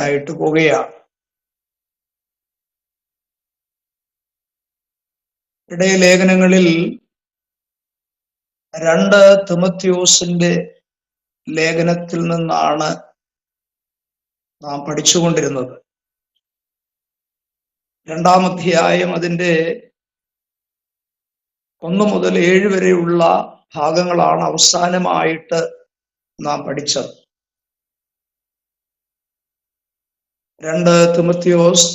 ആയിട്ട് പോവുകയാണ്. ഇടയ ലേഖനങ്ങളിൽ 2 തിമോഥെയോസിന്റെ ലേഖനത്തിൽ നിന്നാണ് നാം പഠിച്ചുകൊണ്ടിരുന്നത്. 2-ാം അധ്യായം അതിന്റെ 1 മുതൽ 7 വരെയുള്ള ഭാഗങ്ങളാണ് അവസാനമായിട്ട് നാം പഠിച്ചത്. 2 തിമോഥെയോസ്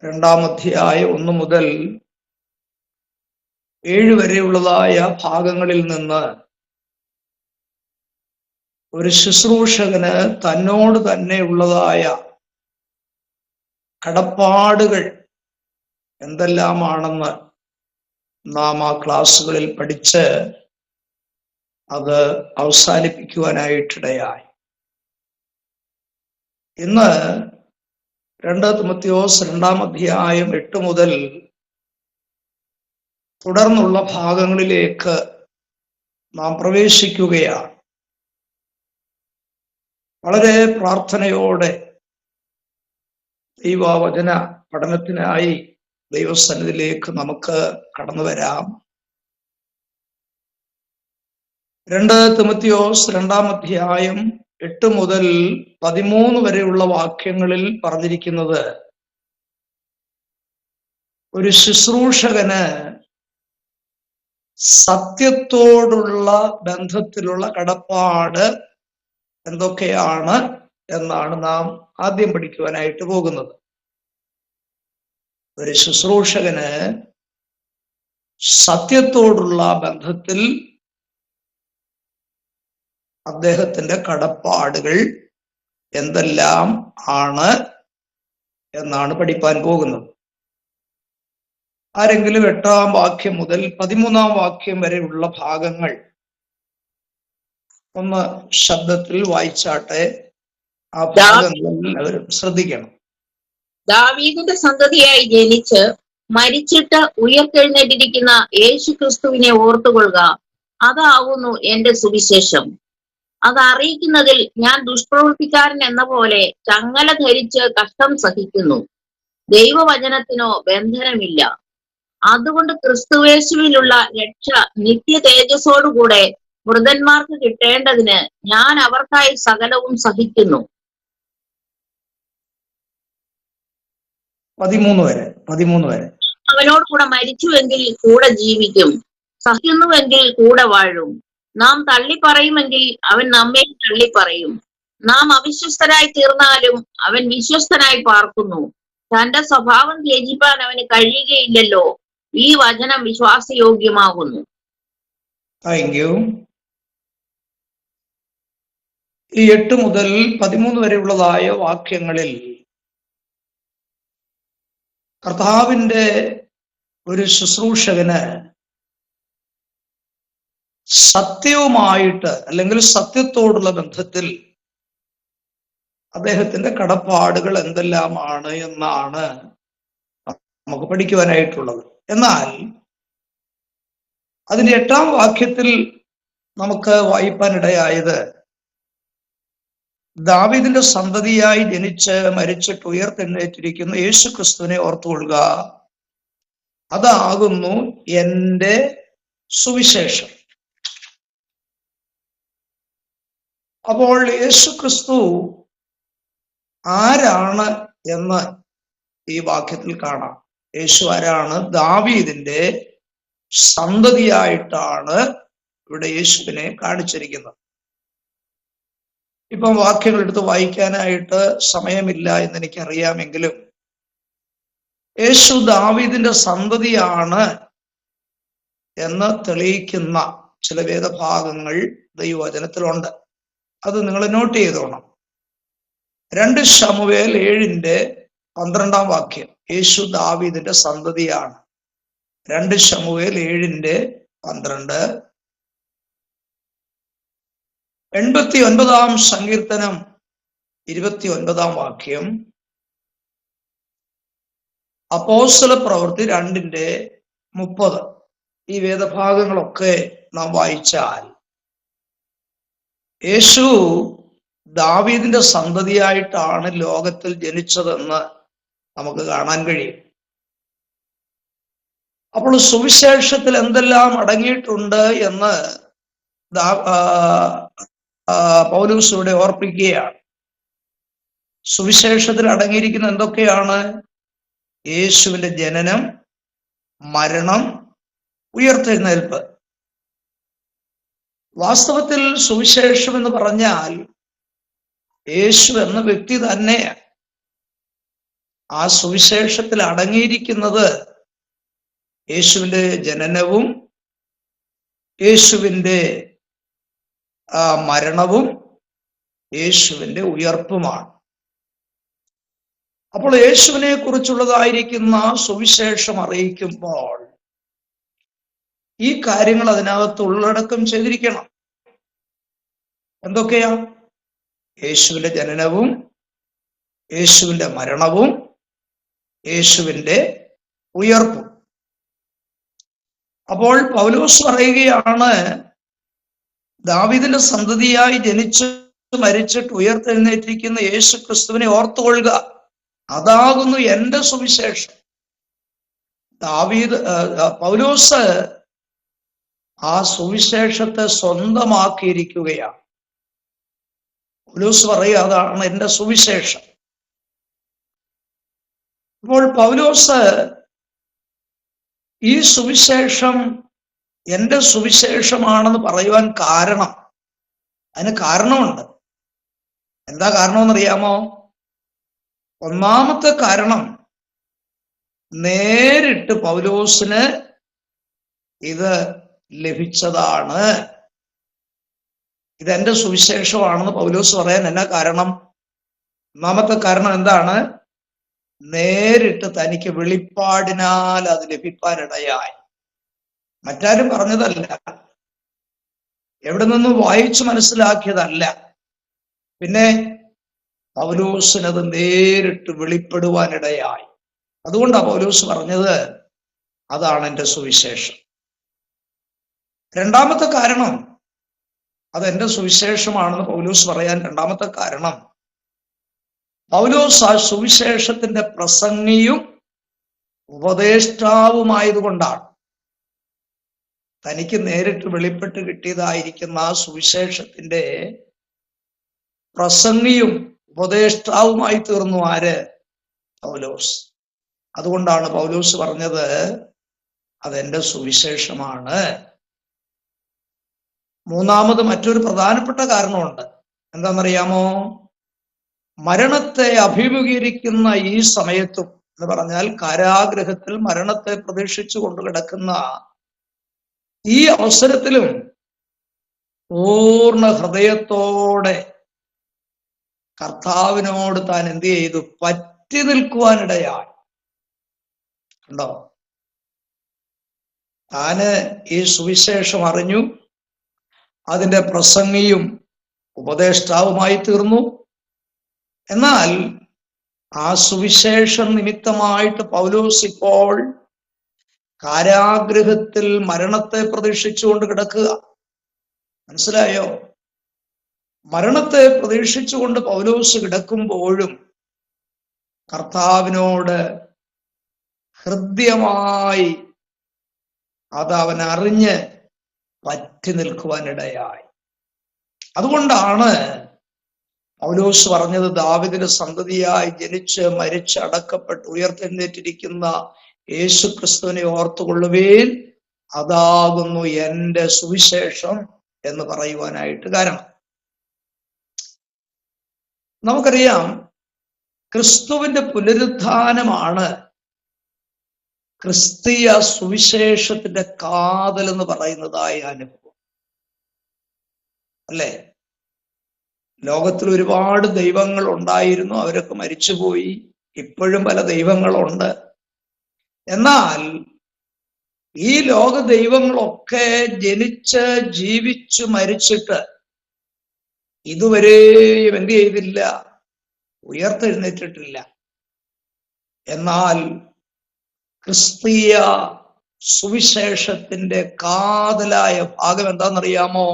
2-ാം അധ്യായം 1 മുതൽ 7 വരെയുള്ളതായ ഭാഗങ്ങളിൽ നിന്ന് ഒരു ശുശ്രൂഷകന് തന്നോട് തന്നെ ഉള്ളതായ കടപ്പാടുകൾ എന്തെല്ലാമാണെന്ന് നാം ആ ക്ലാസ്സുകളിൽ പഠിച്ച് അത് അവസാനിപ്പിക്കുവാനായിട്ടിടയായി. ഇന്ന് 2 തിമോഥെയോസ് 2-ാം അധ്യായം 8 മുതൽ തുടർന്നുള്ള ഭാഗങ്ങളിലേക്ക് നാം പ്രവേശിക്കുകയാണ്. വളരെ പ്രാർത്ഥനയോടെ ദൈവവചന പഠനത്തിനായി ദൈവസന്നിധിയിലേക്ക് നമുക്ക് കടന്നു വരാം. 2 തിമോഥെയോസ് 2-ാം അധ്യായം 8 മുതൽ 13 വരെയുള്ള വാക്യങ്ങളിൽ പറഞ്ഞിരിക്കുന്നത് ഒരു ശുശ്രൂഷകന് സത്യത്തോടുള്ള ബന്ധത്തിലുള്ള കടപ്പാട് എന്തൊക്കെയാണ് എന്നാണ് നാം ആദ്യം പഠിക്കുവാനായിട്ട് പോകുന്നത്. ഒരു ശുശ്രൂഷകന് സത്യത്തോടുള്ള ബന്ധത്തിൽ അദ്ദേഹത്തിന്റെ കടപ്പാടുകൾ എന്തെല്ലാം ആണ് എന്നാണ് പഠിപ്പാൻ പോകുന്നത്. ആരെങ്കിലും 8-ാം വാക്യം മുതൽ 13-ാം വാക്യം വരെയുള്ള ഭാഗങ്ങൾ ഒന്ന് ശബ്ദത്തിൽ വായിച്ചാട്ടെ. ആ ഭാഗങ്ങൾ എല്ലാവരും ശ്രദ്ധിക്കണം. ദാവീദിന്റെ സന്തതിയായി ജനിച്ച് മരിച്ചിട്ട് ഉയർത്തെഴുന്നേറ്റിരിക്കുന്ന യേശു ക്രിസ്തുവിനെ ഓർത്തുകൊള്ളുക. അതാവുന്നു എന്റെ സുവിശേഷം. അത് അറിയിക്കുന്നതിൽ ഞാൻ ദുഷ്പ്രവൃത്തിക്കാരൻ എന്ന പോലെ ചങ്ങല ധരിച്ച് കഷ്ടം സഹിക്കുന്നു. ദൈവവചനത്തിനോ ബന്ധനമില്ല. അതുകൊണ്ട് ക്രിസ്തുവേശുവിലുള്ള രക്ഷ നിത്യ തേജസ്സോടുകൂടെ വൃതന്മാർക്ക് കിട്ടേണ്ടതിന് ഞാൻ അവർക്കായി സകലവും സഹിക്കുന്നു. 13 വരെ. അവനോട് കൂടെ മരിച്ചുവെങ്കിൽ കൂടെ ജീവിക്കും, സഹിക്കുന്നുവെങ്കിൽ കൂടെ വാഴും. നാം തള്ളിപ്പറയുമെങ്കിൽ അവൻ നമ്മെ തള്ളിപ്പറയും. നാം അവിശ്വസ്തരായി തീർന്നാലും അവൻ വിശ്വസ്തനായി പാർക്കുന്നു. തന്റെ സ്വഭാവം ത്യജിപ്പാൻ അവന് കഴിയുകയില്ലല്ലോ. ഈ വചനം വിശ്വാസയോഗ്യമാകുന്നു. Thank you. ഈ 8 മുതൽ 13 വരെയുള്ളതായ വാക്യങ്ങളിൽ കർത്താവിന്റെ ഒരു ശുശ്രൂഷകന് സത്യവുമായിട്ട് അല്ലെങ്കിൽ സത്യത്തോടുള്ള ബന്ധത്തിൽ അദ്ദേഹത്തിന്റെ കടപ്പാടുകൾ എന്തെല്ലാമാണ് എന്നാണ് നമുക്ക് പഠിക്കുവാനായിട്ടുള്ളത്. എന്നാൽ അതിന്റെ 8-ാം വാക്യത്തിൽ നമുക്ക് വായിപ്പാനിടയായത് ദാവീദിന്റെ സന്തതിയായി ജനിച്ച് മരിച്ചിട്ട് ഉയർത്തെഴുന്നേറ്റിരിക്കുന്ന യേശു ക്രിസ്തുവിനെ ഓർത്തുകൊള്ളുക. അതാകുന്നു എന്റെ സുവിശേഷം. അപ്പോൾ യേശു ക്രിസ്തു ആരാണ് എന്ന് ഈ വാക്യത്തിൽ കാണാം. യേശു ആരാണ്? ദാവീദിന്റെ സന്തതിയായിട്ടാണ് ഇവിടെ യേശുവിനെ കാണിച്ചിരിക്കുന്നത്. ഇപ്പം വാക്യങ്ങൾ എടുത്ത് വായിക്കാനായിട്ട് സമയമില്ല എന്ന് എനിക്കറിയാമെങ്കിലും യേശു ദാവീദിന്റെ സന്തതിയാണ് എന്ന് തെളിയിക്കുന്ന ചില വേദഭാഗങ്ങൾ ദൈവവചനത്തിലുണ്ട്. അത് നിങ്ങൾ നോട്ട് ചെയ്തോണം. 2 ശമൂവേൽ 7-12 വാക്യം യേശു ദാവീദിന്റെ സന്തതിയാണ്. 2 ശമൂവേൽ 7-12. 89-ാം സങ്കീർത്തനം 29-ാം വാക്യം. അപ്പോസ്തല പ്രവൃത്തി 2-30. ഈ വേദഭാഗങ്ങളൊക്കെ നാം വായിച്ചാൽ യേശു ദാവീദിന്റെ സന്തതിയായിട്ടാണ് ലോകത്തിൽ ജനിച്ചതെന്ന് നമുക്ക് കാണാൻ കഴിയും. അപ്പോൾ സുവിശേഷത്തിൽ എന്തെല്ലാം അടങ്ങിയിട്ടുണ്ട് എന്ന് പൗലോസ് ഇവിടെ ഓർപ്പിക്കുകയാണ്. സുവിശേഷത്തിൽ അടങ്ങിയിരിക്കുന്ന എന്തൊക്കെയാണ്? യേശുവിന്റെ ജനനം, മരണം, ഉയർത്തെഴുന്നേൽപ്പ്. വാസ്തവത്തിൽ സുവിശേഷം എന്ന് പറഞ്ഞാൽ യേശു എന്ന വ്യക്തി തന്നെയാണ്. ആ സുവിശേഷത്തിൽ അടങ്ങിയിരിക്കുന്നത് യേശുവിന്റെ ജനനവും യേശുവിന്റെ മരണവും യേശുവിന്റെ ഉയർപ്പുമാണ്. അപ്പോൾ യേശുവിനെ കുറിച്ചുള്ളതായിരിക്കുന്ന സുവിശേഷം അറിയിക്കുമ്പോൾ ഈ കാര്യങ്ങൾ അതിനകത്ത് ഉള്ളടക്കം ചെയ്തിരിക്കണം. എന്തൊക്കെയാ? യേശുവിന്റെ ജനനവും യേശുവിന്റെ മരണവും യേശുവിന്റെ ഉയർപ്പും. അപ്പോൾ പൗലോസ് പറയുകയാണ്, ദാവീദിന്റെ സന്തതിയായി ജനിച്ച് മരിച്ചിട്ട് ഉയർത്തെഴുന്നേറ്റിരിക്കുന്ന യേശു ക്രിസ്തുവിനെ ഓർത്തുകൊള്ളുക, അതാകുന്നു എന്റെ സുവിശേഷം. പൗലോസ് ആ സുവിശേഷത്തെ സ്വന്തമാക്കിയിരിക്കുകയാണ്. പൗലോസ് പറയുക, അതാണ് എന്റെ സുവിശേഷം. അപ്പോൾ പൗലോസ് ഈ സുവിശേഷം എന്റെ സുവിശേഷമാണെന്ന് പറയുവാൻ കാരണം, അതിന് കാരണമുണ്ട്. എന്താ കാരണമെന്നറിയാമോ? ഒന്നാമത്തെ കാരണം, നേരിട്ട് പൗലോസിന് ഇത് ലഭിച്ചതാണ്. ഇതെന്റെ സുവിശേഷമാണെന്ന് പൗലോസ് പറയാൻ എന്നാ കാരണം? ഒന്നാമത്തെ കാരണം എന്താണ്? നേരിട്ട് തനിക്ക് വെളിപ്പാടിനാൽ അത് ലഭിക്കാനിടയായി. മറ്റാരും പറഞ്ഞതല്ല, എവിടെ നിന്നും വായിച്ചു മനസ്സിലാക്കിയതല്ല. പിന്നെ പൗലോസിനത് നേരിട്ട് വെളിപ്പെടുവാനിടയായി. അതുകൊണ്ടാണ് പൗലോസ് പറഞ്ഞത്, അതാണ് എന്റെ സുവിശേഷം. രണ്ടാമത്തെ കാരണം, അതെന്റെ സുവിശേഷമാണെന്ന് പൗലോസ് പറയാൻ രണ്ടാമത്തെ കാരണം, പൗലോസ് ആ സുവിശേഷത്തിന്റെ പ്രസംഗിയും ഉപദേഷ്ടാവുമായതുകൊണ്ടാണ്. തനിക്ക് നേരിട്ട് വെളിപ്പെട്ട് കിട്ടിയതായിരിക്കുന്ന ആ സുവിശേഷത്തിന്റെ പ്രസംഗിയും ഉപദേഷ്ടാവുമായി തീർന്നു ആര്? പൗലോസ്. അതുകൊണ്ടാണ് പൗലോസ് പറഞ്ഞത്, അതെന്റെ സുവിശേഷമാണ്. മൂന്നാമത് മറ്റൊരു പ്രധാനപ്പെട്ട കാരണമുണ്ട്. എന്താണെന്നറിയാമോ? മരണത്തെ അഭിമുഖീകരിക്കുന്ന ഈ സമയത്തും, എന്ന് പറഞ്ഞാൽ കാരാഗൃഹത്തിൽ മരണത്തെ പ്രതീക്ഷിച്ചു കൊണ്ട് കിടക്കുന്ന ഈ അവസരത്തിലും പൂർണ്ണ ഹൃദയത്തോടെ കർത്താവിനോട് താൻ എന്ത് ചെയ്തു? പറ്റി നിൽക്കുവാനിടയായി. ഉണ്ടോ? താന് ഈ സുവിശേഷം അറിഞ്ഞു, അതിന്റെ പ്രസംഗിയും ഉപദേഷ്ടാവുമായി തീർന്നു. എന്നാൽ ആ സുവിശേഷം നിമിത്തമായിട്ട് പൗലോസ് ഇപ്പോൾ കാരാഗൃഹത്തിൽ മരണത്തെ പ്രതീക്ഷിച്ചുകൊണ്ട് കിടക്കുക. മനസ്സിലായോ? മരണത്തെ പ്രതീക്ഷിച്ചുകൊണ്ട് പൗലോസ് കിടക്കുമ്പോഴും കർത്താവിനോട് ഹൃദ്യമായി അത് അവൻ അറിഞ്ഞ് പറ്റി നിൽക്കുവാനിടയായി. അതുകൊണ്ടാണ് പൗലോസ് പറഞ്ഞത്, ദാവീദിന്റെ സന്തതിയായി ജനിച്ച് മരിച്ച് അടക്കപ്പെട്ട് ഉയർത്തെഴുന്നേറ്റിരിക്കുന്ന യേശു ക്രിസ്തുവിനെ ഓർത്തുകൊള്ളുവേൻ, അതാകുന്നു എന്റെ സുവിശേഷം എന്ന് പറയുവാനായിട്ട് കാരണം. നമുക്കറിയാം, ക്രിസ്തുവിന്റെ പുനരുത്ഥാനമാണ് ക്രിസ്തീയ സുവിശേഷത്തിന്റെ കാതൽ എന്ന് പറയുന്നതായ അനുഭവം അല്ലേ? ലോകത്തിൽ ഒരുപാട് ദൈവങ്ങൾ ഉണ്ടായിരുന്നു, അവരൊക്കെ മരിച്ചുപോയി. ഇപ്പോഴും പല ദൈവങ്ങളുണ്ട്. എന്നാൽ ഈ ലോക ദൈവങ്ങളൊക്കെ ജനിച്ച് ജീവിച്ചു മരിച്ചിട്ട് ഇതുവരെയും എന്ത് ചെയ്തില്ല? ഉയർത്തെഴുന്നേറ്റിട്ടില്ല. എന്നാൽ ക്രിസ്തീയ സുവിശേഷത്തിന്റെ കാതലായ ഭാഗം എന്താണെന്നറിയാമോ?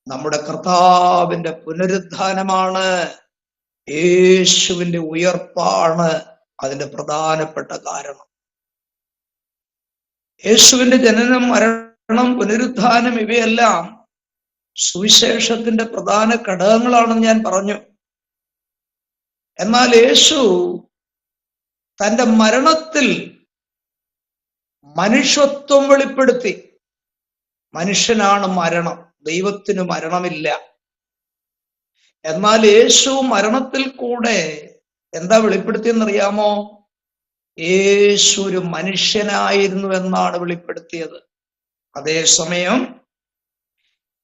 നമ്മുടെ കർത്താവിന്റെ പുനരുദ്ധാനമാണ്, യേശുവിന്റെ ഉയർപ്പാണ് അതിന്റെ പ്രധാനപ്പെട്ട കാരണം. യേശുവിന്റെ ജനനം, മരണം, പുനരുദ്ധാനം ഇവയെല്ലാം സുവിശേഷത്തിന്റെ പ്രധാന ഘടകങ്ങളാണെന്ന് ഞാൻ പറഞ്ഞു. എന്നാൽ യേശു തന്റെ മരണത്തിൽ മനുഷ്യത്വം വെളിപ്പെടുത്തി. മനുഷ്യനാണ് മരണം, ദൈവത്തിന് മരണമില്ല. എന്നാൽ യേശു മരണത്തിൽ കൂടെ എന്താ വെളിപ്പെടുത്തിയെന്നറിയാമോ? യേശു ഒരു മനുഷ്യനായിരുന്നു എന്നാണ് വെളിപ്പെടുത്തിയത്. അതേസമയം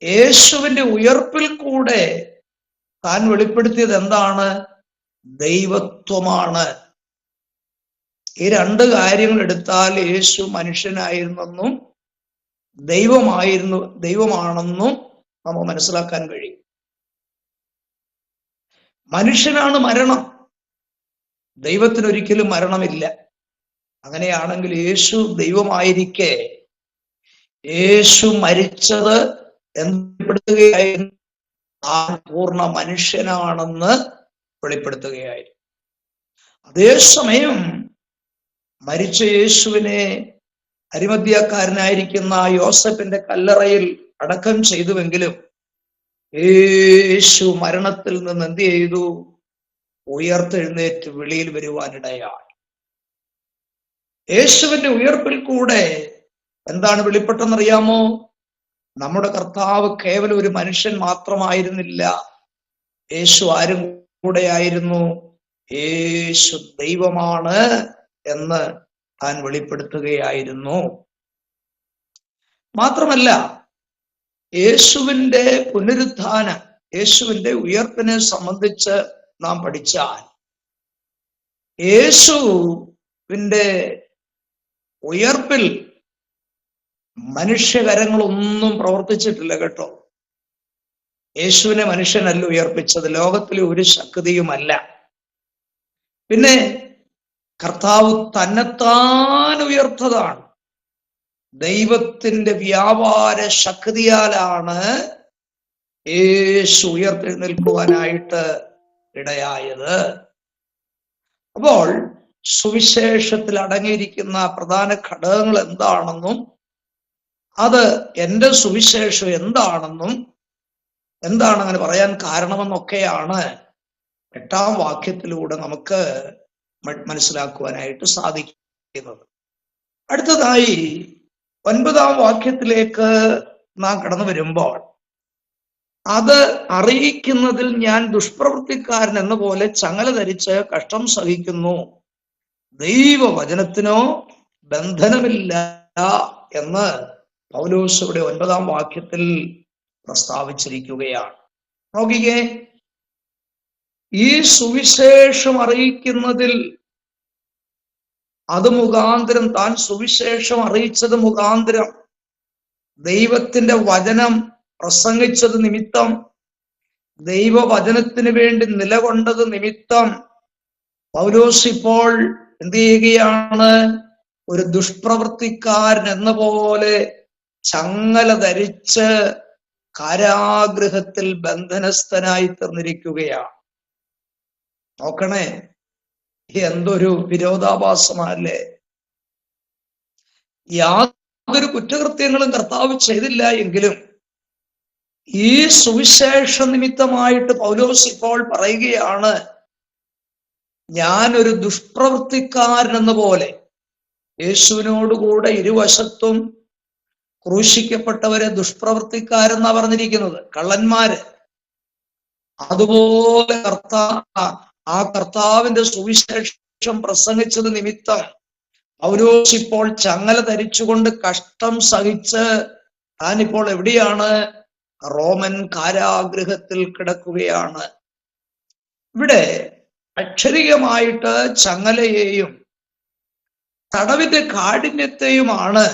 യേശുവിന്റെ ഉയർപ്പിൽ കൂടെ താൻ വെളിപ്പെടുത്തിയത് എന്താണ്? ദൈവത്വമാണ്. ഈ രണ്ട് കാര്യങ്ങൾ എടുത്താൽ യേശു മനുഷ്യനായിരുന്നെന്നും ദൈവമാണെന്നും നമുക്ക് മനസ്സിലാക്കാൻ കഴിയും. മനുഷ്യനാണ് മരണം, ദൈവത്തിനൊരിക്കലും മരണമില്ല. അങ്ങനെയാണെങ്കിൽ യേശു ദൈവമായിരിക്കെ യേശു മരിച്ചത് വെളിപ്പെടുത്തുകയായിരുന്നു, ആ പൂർണ്ണ മനുഷ്യനാണെന്ന് വെളിപ്പെടുത്തുകയായിരുന്നു. അതേസമയം മരിച്ച യേശുവിനെ അരിമത്യാക്കാരനായിരിക്കുന്ന യോസഫിന്റെ കല്ലറയിൽ അടക്കം ചെയ്തുവെങ്കിലും യേശു മരണത്തിൽ നിന്ന് എന്ത് ചെയ്തു? ഉയർത്തെഴുന്നേറ്റ് വെളിയിൽ വരുവാനിടയായി. യേശുവിന്റെ ഉയർപ്പിൽ കൂടെ എന്താണ് വെളിപ്പെട്ടെന്നറിയാമോ? നമ്മുടെ കർത്താവ് കേവലം ഒരു മനുഷ്യൻ മാത്രമായിരുന്നില്ല, യേശു ആരും കൂടെയായിരുന്നു. യേശു ദൈവമാണ് എന്ന് താൻ വെളിപ്പെടുത്തുകയായിരുന്നു. മാത്രമല്ല, യേശുവിന്റെ പുനരുദ്ധാനം, യേശുവിന്റെ ഉയർപ്പിനെ സംബന്ധിച്ച് നാം പഠിച്ചാൽ, യേശുവിന്റെ ഉയർപ്പിൽ മനുഷ്യകരങ്ങളൊന്നും പ്രവർത്തിച്ചിട്ടില്ല കേട്ടോ. യേശുവിനെ മനുഷ്യനല്ല ഉയർപ്പിച്ചത്, ലോകത്തിലെ ഒരു ശക്തിയുമല്ല. പിന്നെ കർത്താവ് തന്നെത്താൻ ഉയർത്തതാണ്. ദൈവത്തിന്റെ വ്യാപാര ശക്തിയാലാണ് യേശു ഉയർത്തെഴുന്നേൽക്കുവാനായിട്ട് ഇടയായത്. അപ്പോൾ സുവിശേഷത്തിൽ അടങ്ങിയിരിക്കുന്ന പ്രധാന ഘടകങ്ങൾ എന്താണെന്നും അത് എൻ്റെ സുവിശേഷം എന്താണെന്നും എന്താണ് അങ്ങനെ പറയാൻ കാരണമെന്നൊക്കെയാണ് 8-ാം വാക്യത്തിലൂടെ നമുക്ക് മനസ്സിലാക്കുവാനായിട്ട് സാധിക്കുന്നത്. അടുത്തതായി 9-ാം വാക്യത്തിലേക്ക് നാം കടന്നു വരുമ്പോൾ, അത് അറിയിക്കുന്നതിൽ ഞാൻ ദുഷ്പ്രവൃത്തിക്കാരൻ എന്ന പോലെ ചങ്ങല ധരിച്ച് കഷ്ടം സഹിക്കുന്നു, ദൈവവചനത്തിനോ ബന്ധനമില്ല എന്ന് പൗലോസ് ഇവിടെ 9-ാം വാക്യത്തിൽ പ്രസ്താവിച്ചിരിക്കുകയാണ്. നോക്കിക്കേ, ഈ സുവിശേഷം അറിയിക്കുന്നതിൽ, അത് മുഖാന്തരം, താൻ സുവിശേഷം അറിയിച്ചത് മുഖാന്തരം, ദൈവത്തിന്റെ വചനം പ്രസംഗിച്ചത് നിമിത്തം, ദൈവവചനത്തിന് വേണ്ടി നിലകൊണ്ടത് നിമിത്തം പൗലോസ് ഇപ്പോൾ എന്ത് ചെയ്യുകയാണ്? ഒരു ദുഷ്പ്രവൃത്തിക്കാരൻ എന്ന പോലെ ചങ്ങല ധരിച്ച് കാരാഗൃഹത്തിൽ ബന്ധനസ്ഥനായി തീർന്നിരിക്കുകയാണ്. നോക്കണേ, എന്തൊരു വിരോധാഭാസമല്ലേ! യാതൊരു കുറ്റകൃത്യങ്ങളും കർത്താവ് ചെയ്തില്ല എങ്കിലും ഈ സുവിശേഷ നിമിത്തമായിട്ട് പൗലോസ് ഇപ്പോൾ പറയുകയാണ്, ഞാനൊരു ദുഷ്പ്രവൃത്തിക്കാരൻ എന്ന പോലെ. യേശുവിനോടുകൂടെ ഇരുവശത്തും ക്രൂശിക്കപ്പെട്ടവരെ ദുഷ്പ്രവൃത്തിക്കാരെന്നാ പറഞ്ഞിരിക്കുന്നത്, കള്ളന്മാര്. അതുപോലെ ആ കർത്താവിന്റെ സുവിശേഷം പ്രസംഗിച്ചത് നിമിത്തം പൗലോസ് ഇപ്പോൾ ചങ്ങല ധരിച്ചുകൊണ്ട് കഷ്ടം സഹിച്ച് താനിപ്പോൾ എവിടെയാണ്? റോമൻ കാരാഗൃഹത്തിൽ കിടക്കുകയാണ്. ഇവിടെ അക്ഷരികമായിട്ട് ചങ്ങലയെയും തടവിന്റെ കാഠിന്യത്തെയുമാണ്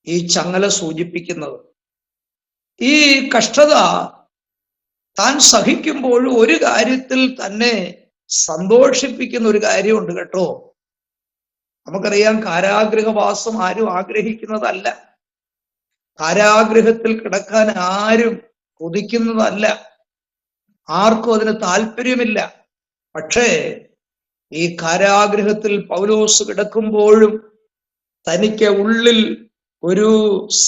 ഈ ചങ്ങല സൂചിപ്പിക്കുന്നത്. ഈ കഷ്ടത താൻ സഹിക്കുമ്പോഴും ഒരു കാര്യത്തിൽ തന്നെ സന്തോഷിപ്പിക്കുന്ന ഒരു കാര്യമുണ്ട് കേട്ടോ. നമുക്കറിയാം, കാരാഗൃഹവാസം ആരും ആഗ്രഹിക്കുന്നതല്ല. കാരാഗൃഹത്തിൽ കിടക്കാൻ ആരും കൊതിക്കുന്നതല്ല, ആർക്കും അതിന് താല്പര്യമില്ല. പക്ഷേ ഈ കാരാഗൃഹത്തിൽ പൗലോസ് കിടക്കുമ്പോഴും തനിക്ക് ഉള്ളിൽ ഒരു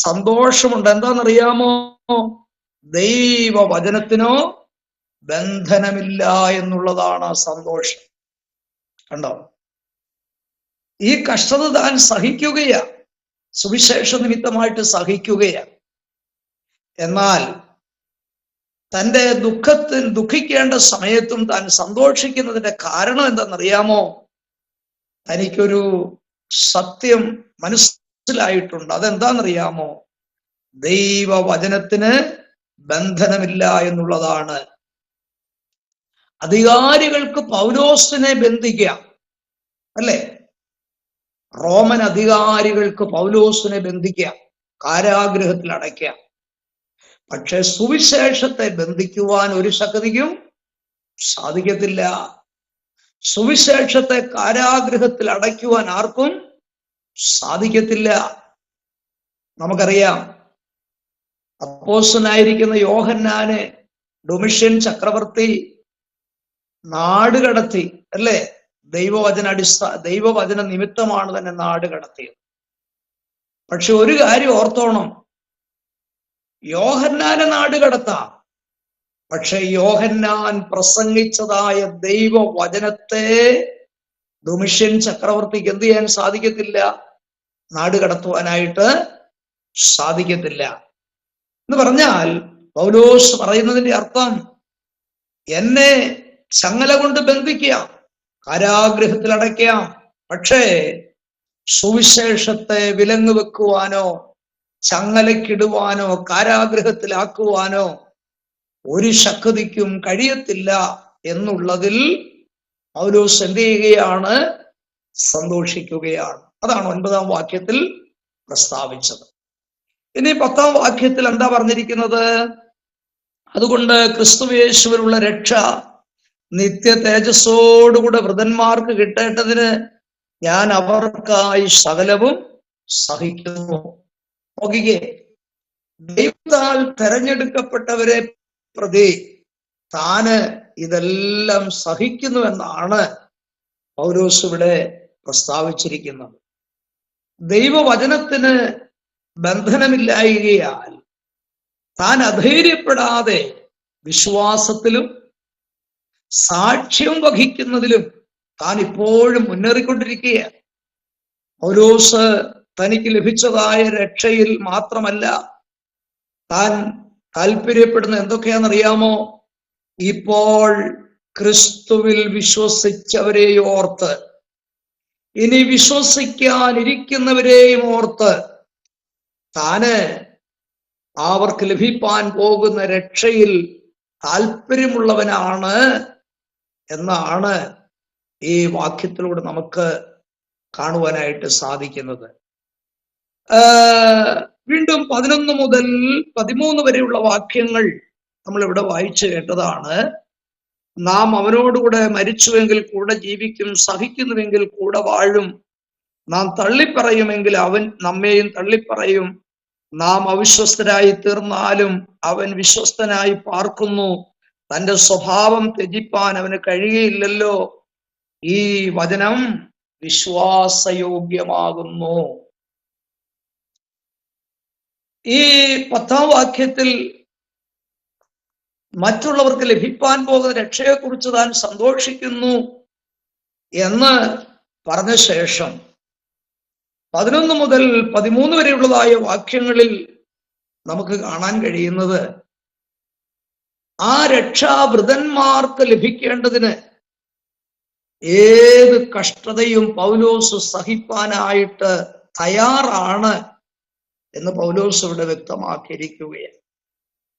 സന്തോഷമുണ്ട്. എന്താണെന്നറിയാമോ? ദൈവവചനത്തിനോ ബന്ധനമില്ല എന്നുള്ളതാണ് ആ സന്തോഷം. കണ്ടോ? ഈ കഷ്ടത താൻ സഹിക്കുകയാ, സുവിശേഷ നിമിത്തമായിട്ട് സഹിക്കുകയാ. എന്നാൽ തന്റെ ദുഃഖിക്കേണ്ട സമയത്തും താൻ സന്തോഷിക്കുന്നതിന്റെ കാരണം എന്തെന്നറിയാമോ? തനിക്കൊരു സത്യം മനസ്സിലായിട്ടുണ്ട്. അതെന്താണെന്നറിയാമോ? ദൈവവചനത്തിന് ബന്ധനമില്ല എന്നുള്ളതാണ്. അധികാരികൾക്ക് പൗലോസിനെ ബന്ധിക്കാം, അല്ലേ? റോമൻ അധികാരികൾക്ക് പൗലോസിനെ ബന്ധിക്കാം, കാരാഗൃഹത്തിൽ അടയ്ക്കാം. പക്ഷെ സുവിശേഷത്തെ ബന്ധിക്കുവാൻ ഒരു ശക്തിക്കും സാധിക്കത്തില്ല. സുവിശേഷത്തെ കാരാഗൃഹത്തിൽ അടയ്ക്കുവാൻ ആർക്കും സാധിക്കത്തില്ല. നമുക്കറിയാം, അപ്പോസ്തലനായിരിക്കുന്ന യോഹന്നാനെ ഡൊമിഷ്യൻ ചക്രവർത്തി നാട് കടത്തി, അല്ലേ? ദൈവവചന നിമിത്തമാണ് തന്നെ നാട് കടത്തിയത്. പക്ഷെ ഒരു കാര്യം ഓർത്തോണം, യോഹന്നാനെ നാട് കടത്താം, പക്ഷെ യോഹന്നാൻ പ്രസംഗിച്ചതായ ദൈവവചനത്തെ ഡൊമിഷ്യൻ ചക്രവർത്തിക്ക് എന്ത് ചെയ്യാൻ സാധിക്കത്തില്ല? നാട് കടത്തുവാനായിട്ട് സാധിക്കത്തില്ല. എന്ന് പറഞ്ഞാൽ പൗലോസ് പറയുന്നതിന്റെ അർത്ഥം, എന്നെ ചങ്ങല കൊണ്ട് ബന്ധിക്കാം, കാരാഗൃഹത്തിൽ അടയ്ക്കാം, പക്ഷേ സുവിശേഷത്തെ വിലങ്ങ് വെക്കുവാനോ ചങ്ങലക്കിടുവാനോ കാരാഗൃഹത്തിലാക്കുവാനോ ഒരു ശക്തിക്കും കഴിയത്തില്ല എന്നുള്ളതിൽ പൗലോസ് എന്ത് ചെയ്യുകയാണ്? സന്തോഷിക്കുകയാണ്. അതാണ് 9-ാം വാക്യത്തിൽ പ്രസ്താവിച്ചത്. ഇനി 10-ാം വാക്യത്തിൽ എന്താ പറഞ്ഞിരിക്കുന്നത്? അതുകൊണ്ട് ക്രിസ്തുയേശുവിലുള്ള രക്ഷ നിത്യ തേജസ്സോടുകൂടെ വൃതന്മാർക്ക് കിട്ടേണ്ടതിന് ഞാൻ അവർക്കായി സകലവും സഹിക്കുന്നു. നോക്കിക്കേ, ദൈവത്താൽ തെരഞ്ഞെടുക്കപ്പെട്ടവരെ പ്രതി താന് ഇതെല്ലാം സഹിക്കുന്നുവെന്നാണ് പൗലോസ് ഇവിടെ പ്രസ്താവിച്ചിരിക്കുന്നത്. ദൈവവചനത്തിന് ബന്ധനമില്ലായകയാൽ താൻ അധൈര്യപ്പെടാതെ വിശ്വാസത്തിലും സാക്ഷ്യം വഹിക്കുന്നതിലും താൻ ഇപ്പോഴും മുന്നേറിക്കൊണ്ടിരിക്കുകയാണ്. പൗലോസ് തനിക്ക് ലഭിച്ചതായ രക്ഷയിൽ മാത്രമല്ല താൻ താല്പര്യപ്പെടുന്ന എന്തൊക്കെയാണെന്നറിയാമോ? ഇപ്പോൾ ക്രിസ്തുവിൽ വിശ്വസിച്ചവരെ ഓർത്ത്, ഇനി വിശ്വസിക്കാനിരിക്കുന്നവരെയും ഓർത്ത് താന് അവർക്ക് ലഭിപ്പാൻ പോകുന്ന രക്ഷയിൽ താല്പര്യമുള്ളവനാണ് എന്നാണ് ഈ വാക്യത്തിലൂടെ നമുക്ക് കാണുവാനായിട്ട് സാധിക്കുന്നത്. വീണ്ടും 11 മുതൽ 13 വരെയുള്ള വാക്യങ്ങൾ നമ്മൾ ഇവിടെ വായിച്ചു കേട്ടതാണ്. നാം അവനോടുകൂടെ മരിച്ചുവെങ്കിൽ കൂടെ ജീവിക്കും, സഹിക്കുന്നുവെങ്കിൽ കൂടെ വാഴും. നാം തള്ളിപ്പറയുമെങ്കിൽ അവൻ നമ്മെയും തള്ളിപ്പറയും. നാം അവിശ്വസ്തരായി തീർന്നാലും അവൻ വിശ്വസ്തനായി പാർക്കുന്നു. തന്റെ സ്വഭാവം ത്യജിപ്പാൻ അവന് കഴിയുകയില്ലല്ലോ. ഈ വചനം വിശ്വാസയോഗ്യമാകുന്നു. ഈ 10-ാം വാക്യത്തിൽ മറ്റുള്ളവർക്ക് ലഭിപ്പാൻ പോകുന്ന രക്ഷയെക്കുറിച്ച് താൻ സന്തോഷിക്കുന്നു എന്ന് പറഞ്ഞ ശേഷം 11 മുതൽ 13 വരെയുള്ളതായ വാക്യങ്ങളിൽ നമുക്ക് കാണാൻ കഴിയുന്നത്, ആ രക്ഷാവൃതന്മാർക്ക് ലഭിക്കേണ്ടതിന് ഏത് കഷ്ടതയും പൗലോസ് സഹിപ്പാനായിട്ട് തയ്യാറാണ് എന്ന് പൗലോസ് ഇവിടെ വ്യക്തമാക്കിയിരിക്കുകയാണ്.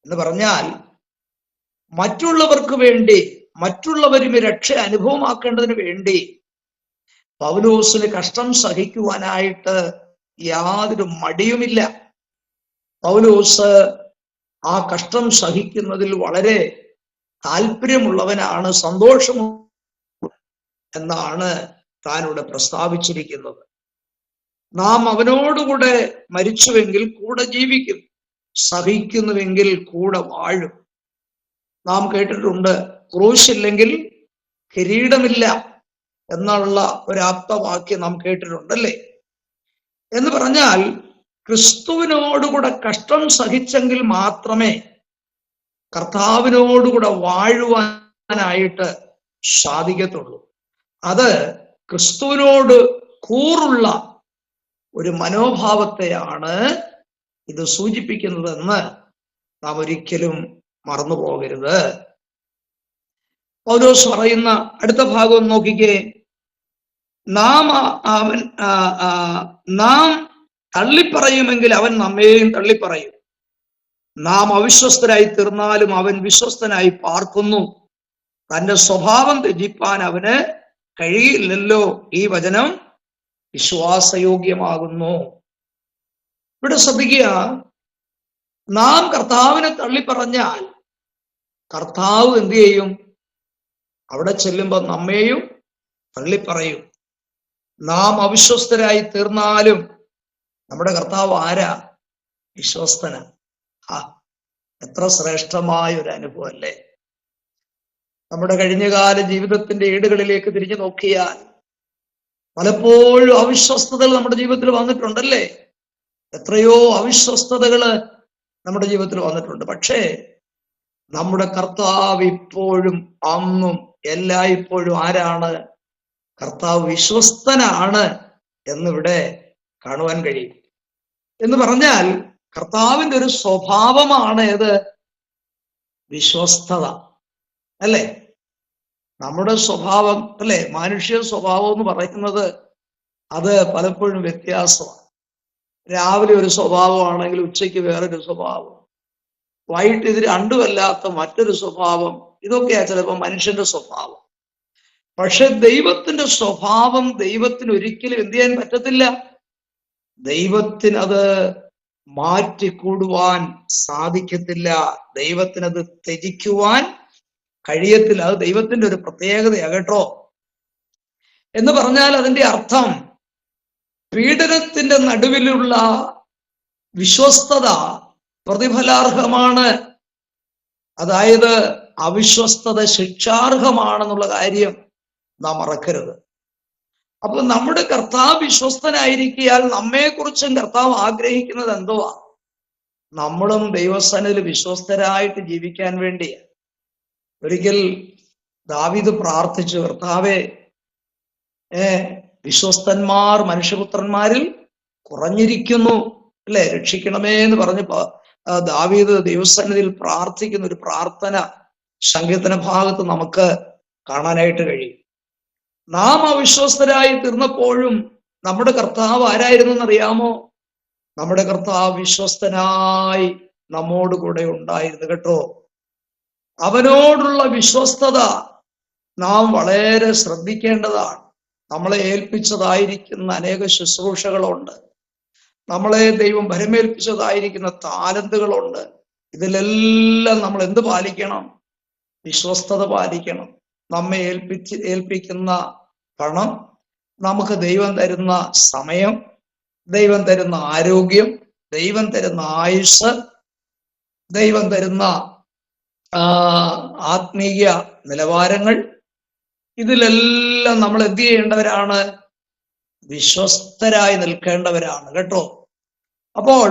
എന്ന് പറഞ്ഞാൽ മറ്റുള്ളവർക്ക് വേണ്ടി, മറ്റുള്ളവരും രക്ഷ അനുഭവമാക്കേണ്ടതിന് വേണ്ടി പൗലോസിന് കഷ്ടം സഹിക്കുവാനായിട്ട് യാതൊരു മടിയുമില്ല. പൗലോസ് ആ കഷ്ടം സഹിക്കുന്നതിൽ വളരെ താല്പര്യമുള്ളവനാണ്, സന്തോഷമു എന്നാണ് താനിവിടെ പ്രസ്താവിച്ചിരിക്കുന്നത്. നാം അവനോടുകൂടെ മരിച്ചുവെങ്കിൽ കൂടെ ജീവിക്കും, സഹിക്കുന്നുവെങ്കിൽ കൂടെ വാഴും. നാം കേട്ടിട്ടുണ്ട്, ക്രൂശില്ലെങ്കിൽ കിരീടമില്ല എന്നുള്ള ഒരു ആപ്തവാക്യം നാം കേട്ടിട്ടുണ്ടല്ലേ. എന്ന് പറഞ്ഞാൽ ക്രിസ്തുവിനോടുകൂടെ കഷ്ടം സഹിച്ചെങ്കിൽ മാത്രമേ കർത്താവിനോടുകൂടെ വാഴുവാനായിട്ട് സാധിക്കത്തുള്ളൂ. അത് ക്രിസ്തുവിനോട് കൂറുള്ള ഒരു മനോഭാവത്തെയാണ് ഇത് സൂചിപ്പിക്കുന്നതെന്ന് നാം ഒരിക്കലും മറന്നു പോകരുത്. പൗലോസ് പറയുന്ന അടുത്ത ഭാഗം നോക്കിക്കേ. നാം തള്ളിപ്പറയുമെങ്കിൽ അവൻ നമ്മെയും തള്ളിപ്പറയും. നാം അവിശ്വസ്തരായി തീർന്നാലും അവൻ വിശ്വസ്തനായി പാർക്കുന്നു. തന്റെ സ്വഭാവം ത്യജിപ്പാൻ അവന് കഴിയില്ലല്ലോ. ഈ വചനം വിശ്വാസയോഗ്യമാകുന്നു. ഇവിടെ ശ്രദ്ധിക്കുക, നാം കർത്താവിനെ തള്ളിപ്പറഞ്ഞാൽ കർത്താവ് എന്ത് ചെയ്യും? അവിടെ ചെല്ലുമ്പോൾ നമ്മെയും തള്ളിപ്പറയും. നാം അവിശ്വസ്തരായി തീർന്നാലും നമ്മുടെ കർത്താവ് ആരാ? വിശ്വസ്തന. എത്ര ശ്രേഷ്ഠമായ ഒരു അനുഭവം അല്ലേ. നമ്മുടെ കഴിഞ്ഞകാല ജീവിതത്തിന്റെ ഏടുകളിലേക്ക് തിരിഞ്ഞു നോക്കിയാൽ പലപ്പോഴും അവിശ്വസ്തതകൾ നമ്മുടെ ജീവിതത്തിൽ വന്നിട്ടുണ്ടല്ലേ. എത്രയോ അവിശ്വസ്തതകള് നമ്മുടെ ജീവിതത്തിൽ വന്നിട്ടുണ്ട്. പക്ഷേ നമ്മുടെ കർത്താവ് ഇപ്പോഴും അന്നും എല്ലായ്പ്പോഴും ആരാണ്? കർത്താവ് വിശ്വസ്തനാണ് എന്നിവിടെ കാണുവാൻ കഴിയും. എന്ന് പറഞ്ഞാൽ കർത്താവിന്റെ ഒരു സ്വഭാവമാണ് ഏത്? വിശ്വസ്തത അല്ലേ. നമ്മുടെ സ്വഭാവം അല്ലെ, മാനുഷ്യ സ്വഭാവം എന്ന് പറയുന്നത് അത് പലപ്പോഴും വ്യത്യാസമാണ്. രാവിലെ ഒരു സ്വഭാവമാണെങ്കിൽ ഉച്ചയ്ക്ക് വേറൊരു സ്വഭാവം, വൈകിട്ട് ഇത് രണ്ടുമല്ലാത്ത മറ്റൊരു സ്വഭാവം. ഇതൊക്കെയാ ചിലപ്പോൾ മനുഷ്യന്റെ സ്വഭാവം. പക്ഷെ ദൈവത്തിന്റെ സ്വഭാവം ദൈവത്തിന് ഒരിക്കലും എന്ത് ചെയ്യാൻ പറ്റത്തില്ല. ദൈവത്തിനത് മാറ്റിക്കൂടുവാൻ സാധിക്കത്തില്ല. ദൈവത്തിനത് ത്യജിക്കുവാൻ കഴിയത്തില്ല. അത് ദൈവത്തിന്റെ ഒരു പ്രത്യേകതയാണ് കേട്ടോ. എന്ന് പറഞ്ഞാൽ അതിന്റെ അർത്ഥം പീഡനത്തിന്റെ നടുവിലുള്ള വിശ്വസ്തത പ്രതിഫലാർഹമാണ്. അതായത് അവിശ്വസ്തത ശിക്ഷാർഹമാണെന്നുള്ള കാര്യം നാം മറക്കരുത്. അപ്പൊ നമ്മുടെ കർത്താവ് വിശ്വസ്തനായിരിക്കിയാൽ നമ്മെക്കുറിച്ചും കർത്താവ് ആഗ്രഹിക്കുന്നത് എന്തുവാ? നമ്മളും ദൈവസന്നിധിയിൽ വിശ്വസ്തരായിട്ട് ജീവിക്കാൻ വേണ്ടിയാണ്. ഒരിക്കൽ ദാവീദ് പ്രാർത്ഥിച്ചു, കർത്താവേ, വിശ്വസ്തന്മാർ മനുഷ്യപുത്രന്മാരിൽ കുറഞ്ഞിരിക്കുന്നു അല്ലെ, രക്ഷിക്കണമേ എന്ന് പറഞ്ഞപ്പോ ദാവീദ് ദൈവസന്നിധിയിൽ പ്രാർത്ഥിക്കുന്ന ഒരു പ്രാർത്ഥന സങ്കീർത്തന ഭാഗത്ത് നമുക്ക് കാണാനായിട്ട് കഴിയും. നാം അവിശ്വസ്തരായി തീർന്നപ്പോഴും നമ്മുടെ കർത്താവ് ആരായിരുന്നു എന്നറിയാമോ? നമ്മുടെ കർത്താവ് വിശ്വസ്തനായി നമ്മോട് കൂടെ ഉണ്ടായിരുന്നു കേട്ടോ. അവനോടുള്ള വിശ്വസ്തത നാം വളരെ ശ്രദ്ധിക്കേണ്ടതാണ്. നമ്മളെ ഏൽപ്പിച്ചതായിരിക്കുന്ന അനേക ശുശ്രൂഷകളുണ്ട്, നമ്മളെ ദൈവം ഭരമേൽപ്പിച്ചതായിരിക്കുന്ന താലന്തുകളുണ്ട്. ഇതിലെല്ലാം നമ്മൾ എന്ത് പാലിക്കണം? വിശ്വസ്തത പാലിക്കണം. നമ്മെ ഏൽപ്പിക്കുന്ന പണം, നമുക്ക് ദൈവം തരുന്ന സമയം, ദൈവം തരുന്ന ആരോഗ്യം, ദൈവം തരുന്ന ആയുസ്, ദൈവം തരുന്ന ആത്മീയ നിലവാരങ്ങൾ, ഇതിലെല്ലാം നമ്മൾ എന്ത് ചെയ്യേണ്ടവരാണ്? വിശ്വസ്തരായി നിൽക്കേണ്ടവരാണ് കേട്ടോ. അപ്പോൾ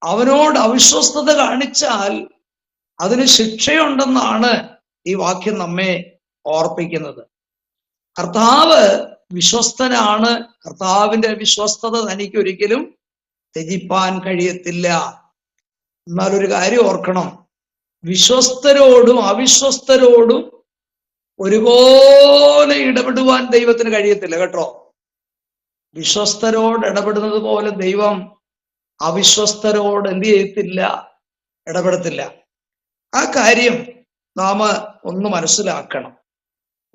അവനോട് അവിശ്വസ്തത കാണിച്ചാൽ അതിന് ശിക്ഷയുണ്ടെന്നാണ് ഈ വാക്യം നമ്മെ ഓർപ്പിക്കുന്നത്. കർത്താവ് വിശ്വസ്തനാണ്. കർത്താവിന്റെ വിശ്വസ്തത തനിക്ക് ഒരിക്കലും ത്യജിപ്പാൻ കഴിയത്തില്ല. എന്നാൽ ഒരു കാര്യം ഓർക്കണം, വിശ്വസ്തരോടും അവിശ്വസ്തരോടും ഒരുപോലെ ഇടപെടുവാൻ ദൈവത്തിന് കഴിയത്തില്ല കേട്ടോ. വിശ്വസ്തരോട് ഇടപെടുന്നത് പോലെ ദൈവം അവിശ്വസ്തരോട് എന്ത് ചെയ്യത്തില്ല? ഇടപെടത്തില്ല. ആ കാര്യം നാം ഒന്ന് മനസ്സിലാക്കണം.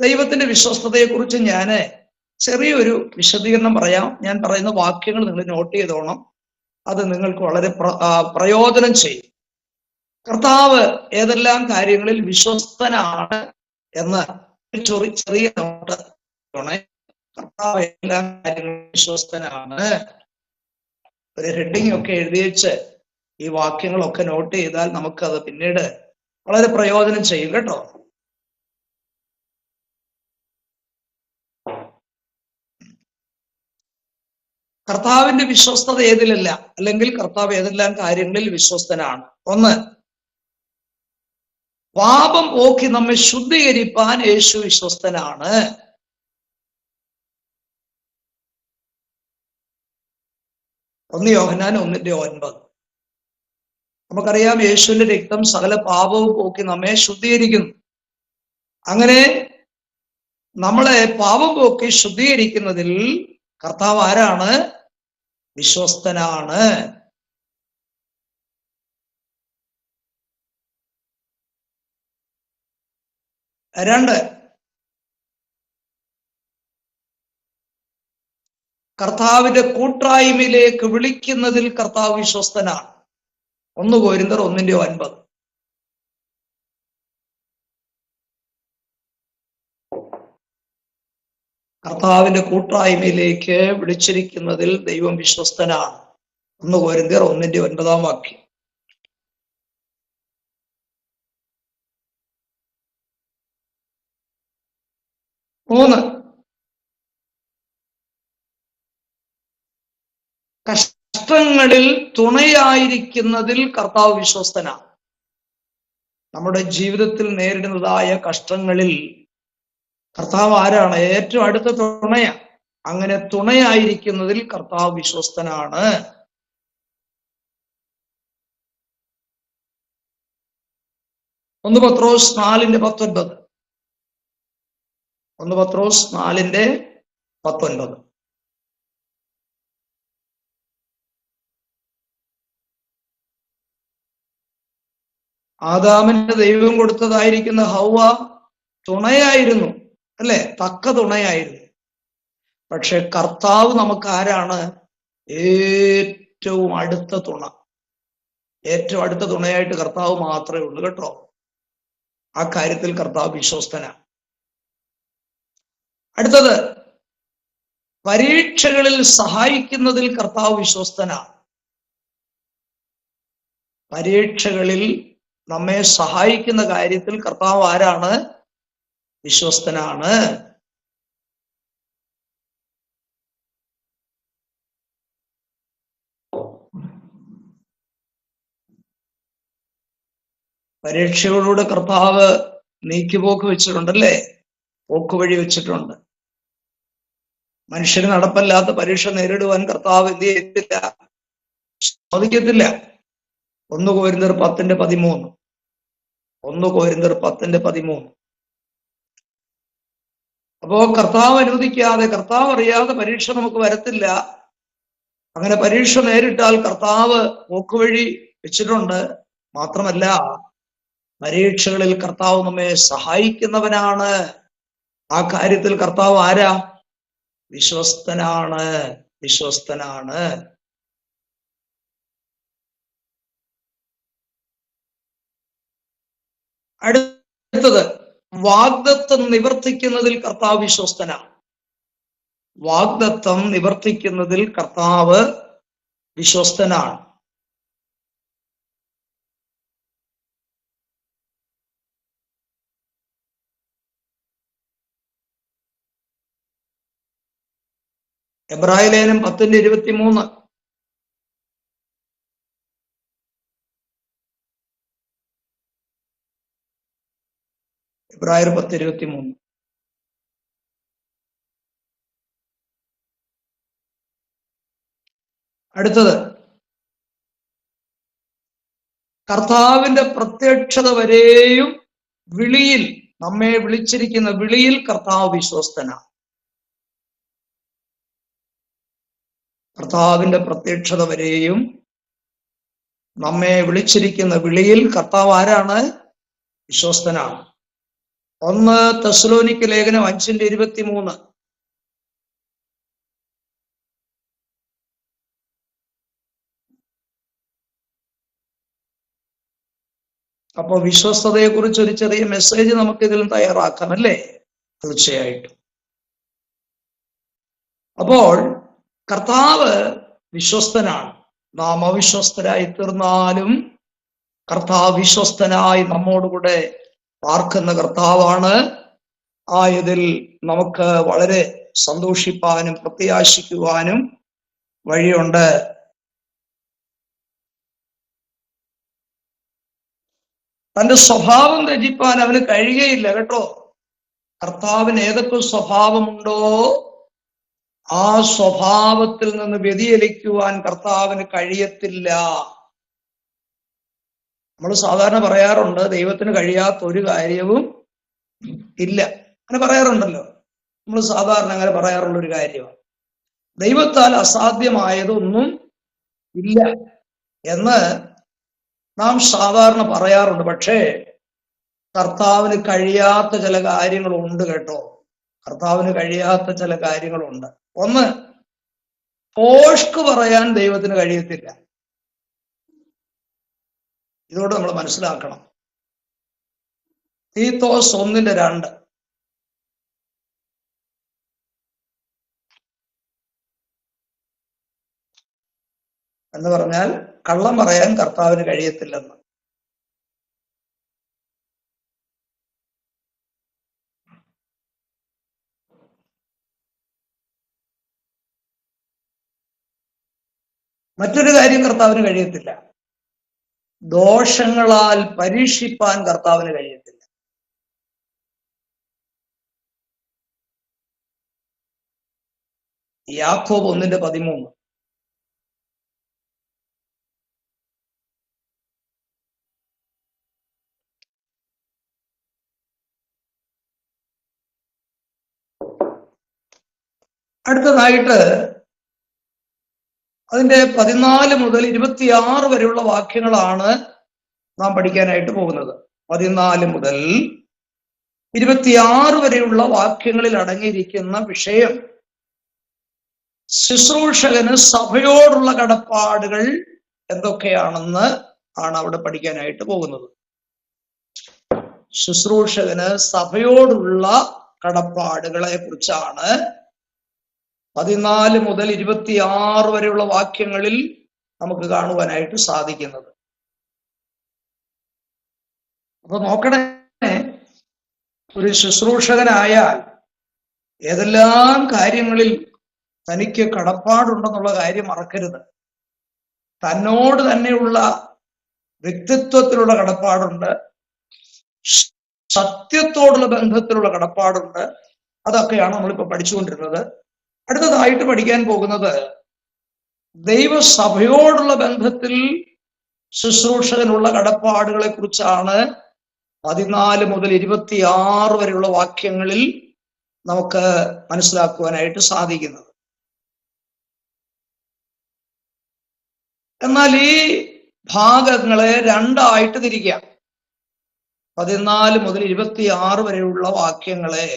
ദൈവത്തിന്റെ വിശ്വസ്തതയെക്കുറിച്ച് ഞാൻ ചെറിയൊരു വിശദീകരണം പറയാം. ഞാൻ പറയുന്ന വാക്യങ്ങൾ നിങ്ങൾ നോട്ട് ചെയ്തോണം, അത് നിങ്ങൾക്ക് വളരെ പ്രയോജനം ചെയ്യും. കർത്താവ് ഏതെല്ലാം കാര്യങ്ങളിൽ വിശ്വസ്തനാണ് എന്ന് ചെറിയ നോട്ട്. കർത്താവ് എല്ലാ കാര്യങ്ങളും വിശ്വസ്തനാണ്. ഒരു ഹെഡിങ് ഒക്കെ എഴുതി വെച്ച് ഈ വാക്യങ്ങളൊക്കെ നോട്ട് ചെയ്താൽ നമുക്കത് പിന്നീട് വളരെ പ്രയോജനം ചെയ്യും കേട്ടോ. കർത്താവിന്റെ വിശ്വസ്തത ഏതിലല്ല, അല്ലെങ്കിൽ കർത്താവ് ഏതെല്ലാം കാര്യങ്ങളിൽ വിശ്വസ്തനാണ്? ഒന്ന്, പാപം പോക്കി നമ്മെ ശുദ്ധീകരിപ്പാൻ യേശു വിശ്വസ്തനാണ്. ഒന്ന് യോഹന്നാൻ 1:9. നമുക്കറിയാം, യേശുവിന്റെ രക്തം സകല പാപവും പോക്കി നമ്മെ ശുദ്ധീകരിക്കുന്നു. അങ്ങനെ നമ്മളെ പാപം പോക്കി ശുദ്ധീകരിക്കുന്നതിൽ കർത്താവ് ആരാണ്? വിശ്വസ്തനാണ്. രണ്ട്, കർത്താവിന്റെ കൂട്ടായ്മയിലേക്ക് വിളിക്കുന്നതിൽ കർത്താവ് വിശ്വസ്തനാണ്. 1 കൊരിന്ത്യർ 1:9. കർത്താവിന്റെ കൂട്ടായ്മയിലേക്ക് വിളിച്ചിരിക്കുന്നതിൽ ദൈവം വിശ്വസ്തനാണ്. 1 കൊരിന്ത്യർ 1:9. 3, കഷ്ടങ്ങളിൽ തുണയായിരിക്കുന്നതിൽ കർത്താവ് വിശ്വസ്തനാണ്. നമ്മുടെ ജീവിതത്തിൽ നേരിടുന്നതായ കഷ്ടങ്ങളിൽ കർത്താവ് ആരാണ്? ഏറ്റവും അടുത്ത തുണയ. അങ്ങനെ തുണയായിരിക്കുന്നതിൽ കർത്താവ് വിശ്വസ്തനാണ്. 1 പത്രോസ് 4:19. 1 പത്രോസ് 4:19. ആദാമിന് ദൈവം കൊടുത്തതായിരിക്കുന്ന ഹൗവ തുണയായിരുന്നു, അല്ലെ? തക്ക തുണയായിരുന്നു. പക്ഷെ കർത്താവ് നമുക്ക് ആരാണ്? ഏറ്റവും അടുത്ത തുണ. ഏറ്റവും അടുത്ത തുണയായിട്ട് കർത്താവ് മാത്രമേ ഉള്ളൂ കേട്ടോ. ആ കാര്യത്തിൽ കർത്താവ് വിശ്വസ്തനാണ്. അടുത്തത്, പരീക്ഷകളിൽ സഹായിക്കുന്നതിൽ കർത്താവ് വിശ്വസ്തനാണ്. പരീക്ഷകളിൽ നമ്മെ സഹായിക്കുന്ന കാര്യത്തിൽ കർത്താവ് ആരാണ്? വിശ്വസ്തനാണ്. പരീക്ഷകളിലൂടെ കർത്താവ് നീക്കുപോക്ക് വെച്ചിട്ടുണ്ടല്ലേ? പോക്കുവഴി വെച്ചിട്ടുണ്ട്. മനുഷ്യന് നടപ്പല്ലാത്ത പരീക്ഷ നേരിടുവാൻ കർത്താവ് എന്ത് ചെയ്യത്തില്ല? സാധിക്കത്തില്ല. 1 കൊരിന്ത്യർ 10:13. 1 കൊരിന്ത്യർ 10:13. അപ്പോ കർത്താവ് അനുവദിക്കാതെ, കർത്താവ് അറിയാതെ പരീക്ഷ നമുക്ക് വരത്തില്ല. അങ്ങനെ പരീക്ഷ നേരിട്ടാൽ കർത്താവ് പോക്കുവഴി വെച്ചിട്ടുണ്ട്. മാത്രമല്ല, പരീക്ഷകളിൽ കർത്താവ് നമ്മെ സഹായിക്കുന്നവനാണ്. ആ കാര്യത്തിൽ കർത്താവ് ആരാ? വിശ്വസ്തനാണ്. വിശ്വസ്തനാണ്. അടുത്തത്, വാഗ്ദത്തം നിവർത്തിക്കുന്നതിൽ കർത്താവ് വിശ്വസ്തനാണ്. വാഗ്ദത്തം നിവർത്തിക്കുന്നതിൽ കർത്താവ് വിശ്വസ്തനാണ്. എബ്രായലേഖനം 10:23. എബ്രായർ 10:23. അടുത്തത്, കർത്താവിന്റെ പ്രത്യക്ഷത വരെയും വിളിയിൽ, നമ്മെ വിളിച്ചിരിക്കുന്ന വിളിയിൽ കർത്താവ് വിശ്വസ്തനാണ്. കർത്താവിന്റെ പ്രത്യക്ഷത വരെയും നമ്മെ വിളിച്ചിരിക്കുന്ന വിളിയിൽ കർത്താവ് ആരാണ്? വിശ്വസ്തനാണ്. 1 തെസ്സലോനിക്ക ലേഖനം 5:23. അപ്പൊ വിശ്വസ്തതയെ കുറിച്ച് ഒരു ചെറിയ മെസ്സേജ് നമുക്ക് ഇതിലും തയ്യാറാക്കാം, അല്ലേ? തീർച്ചയായിട്ടും. അപ്പോൾ കർത്താവ് വിശ്വസ്തനാണ്. നാം അവിശ്വസ്തരായി തീർന്നാലും കർത്താവ് വിശ്വസ്തനായി നമ്മോടുകൂടെ പാർക്കുന്ന കർത്താവാണ്. ആയതിൽ നമുക്ക് വളരെ സന്തോഷിപ്പാനും പ്രത്യാശിക്കുവാനും വഴിയുണ്ട്. തന്റെ സ്വഭാവം ത്യജിപ്പാൻ അവന് കഴിയുകയില്ല കേട്ടോ. കർത്താവിന് ഏതൊക്കെ സ്വഭാവമുണ്ടോ ആ സ്വഭാവത്തിൽ നിന്ന് വ്യതിചലിക്കുവാൻ കർത്താവിന് കഴിയത്തില്ല. നമ്മൾ സാധാരണ പറയാറുണ്ട്, ദൈവത്തിന് കഴിയാത്ത ഒരു കാര്യവും ഇല്ല. അങ്ങനെ പറയാറുണ്ടല്ലോ, നമ്മൾ സാധാരണ അങ്ങനെ പറയാറുള്ള ഒരു കാര്യമാണ്. ദൈവത്താൽ അസാധ്യമായതൊന്നും ഇല്ല എന്ന് നാം സാധാരണ പറയാറുണ്ട്. പക്ഷേ കർത്താവിന് കഴിയാത്ത ചില കാര്യങ്ങളുണ്ട് കേട്ടോ. കർത്താവിന് കഴിയാത്ത ചില കാര്യങ്ങളുണ്ട്. ഒന്ന്, പോഷ്ക്ക് പറയാൻ ദൈവത്തിന് കഴിയത്തില്ല. ഇതോടെ നമ്മൾ മനസ്സിലാക്കണം. തീത്തോസ് 1:2 എന്ന് പറഞ്ഞാൽ കള്ളം പറയാൻ കർത്താവിന് കഴിയത്തില്ലെന്ന്. മറ്റൊരു കാര്യം കർത്താവിന് കഴിയത്തില്ല, ദോഷങ്ങളാൽ പരീക്ഷിപ്പാൻ കർത്താവിന് കഴിയത്തില്ല. യാക്കോബ് 1:13 അടുത്തതായിട്ട് അതിന്റെ 14 മുതൽ 26 വരെയുള്ള വാക്യങ്ങളാണ് നാം പഠിക്കാനായിട്ട് പോകുന്നത്. 14 മുതൽ 26 വരെയുള്ള വാക്യങ്ങളിൽ അടങ്ങിയിരിക്കുന്ന വിഷയം ശുശ്രൂഷകന് സഭയോടുള്ള കടപ്പാടുകൾ എന്തൊക്കെയാണെന്ന് ആണ് അവിടെ പഠിക്കാനായിട്ട് പോകുന്നത്. ശുശ്രൂഷകന് സഭയോടുള്ള കടപ്പാടുകളെ കുറിച്ചാണ് 14 മുതൽ 26 വരെയുള്ള വാക്യങ്ങളിൽ നമുക്ക് കാണുവാനായിട്ട് സാധിക്കുന്നത്. അപ്പൊ നോക്കണേ, ഒരു ശുശ്രൂഷകനായാൽ ഏതെല്ലാം കാര്യങ്ങളിൽ തനിക്ക് കടപ്പാടുണ്ടെന്നുള്ള കാര്യം മറക്കരുത്. തന്നോട് തന്നെയുള്ള വ്യക്തിത്വത്തിലുള്ള കടപ്പാടുണ്ട്, സത്യത്തോടുള്ള ബന്ധത്തിലുള്ള കടപ്പാടുണ്ട്. അതൊക്കെയാണ് നമ്മളിപ്പോ പഠിച്ചുകൊണ്ടിരുന്നത്. അടുത്തതായിട്ട് പഠിക്കാൻ പോകുന്നത് ദൈവസഭയോടുള്ള ബന്ധത്തിൽ ശുശ്രൂഷകനുള്ള കടപ്പാടുകളെ കുറിച്ചാണ്. 14 മുതൽ 26 വരെയുള്ള വാക്യങ്ങളിൽ നമുക്ക് മനസ്സിലാക്കുവാനായിട്ട് സാധിക്കുന്നത്. എന്നാൽ ഈ ഭാഗങ്ങളെ രണ്ടായിട്ട് തിരിക്കാം. 14 മുതൽ 26 വരെയുള്ള വാക്യങ്ങളെ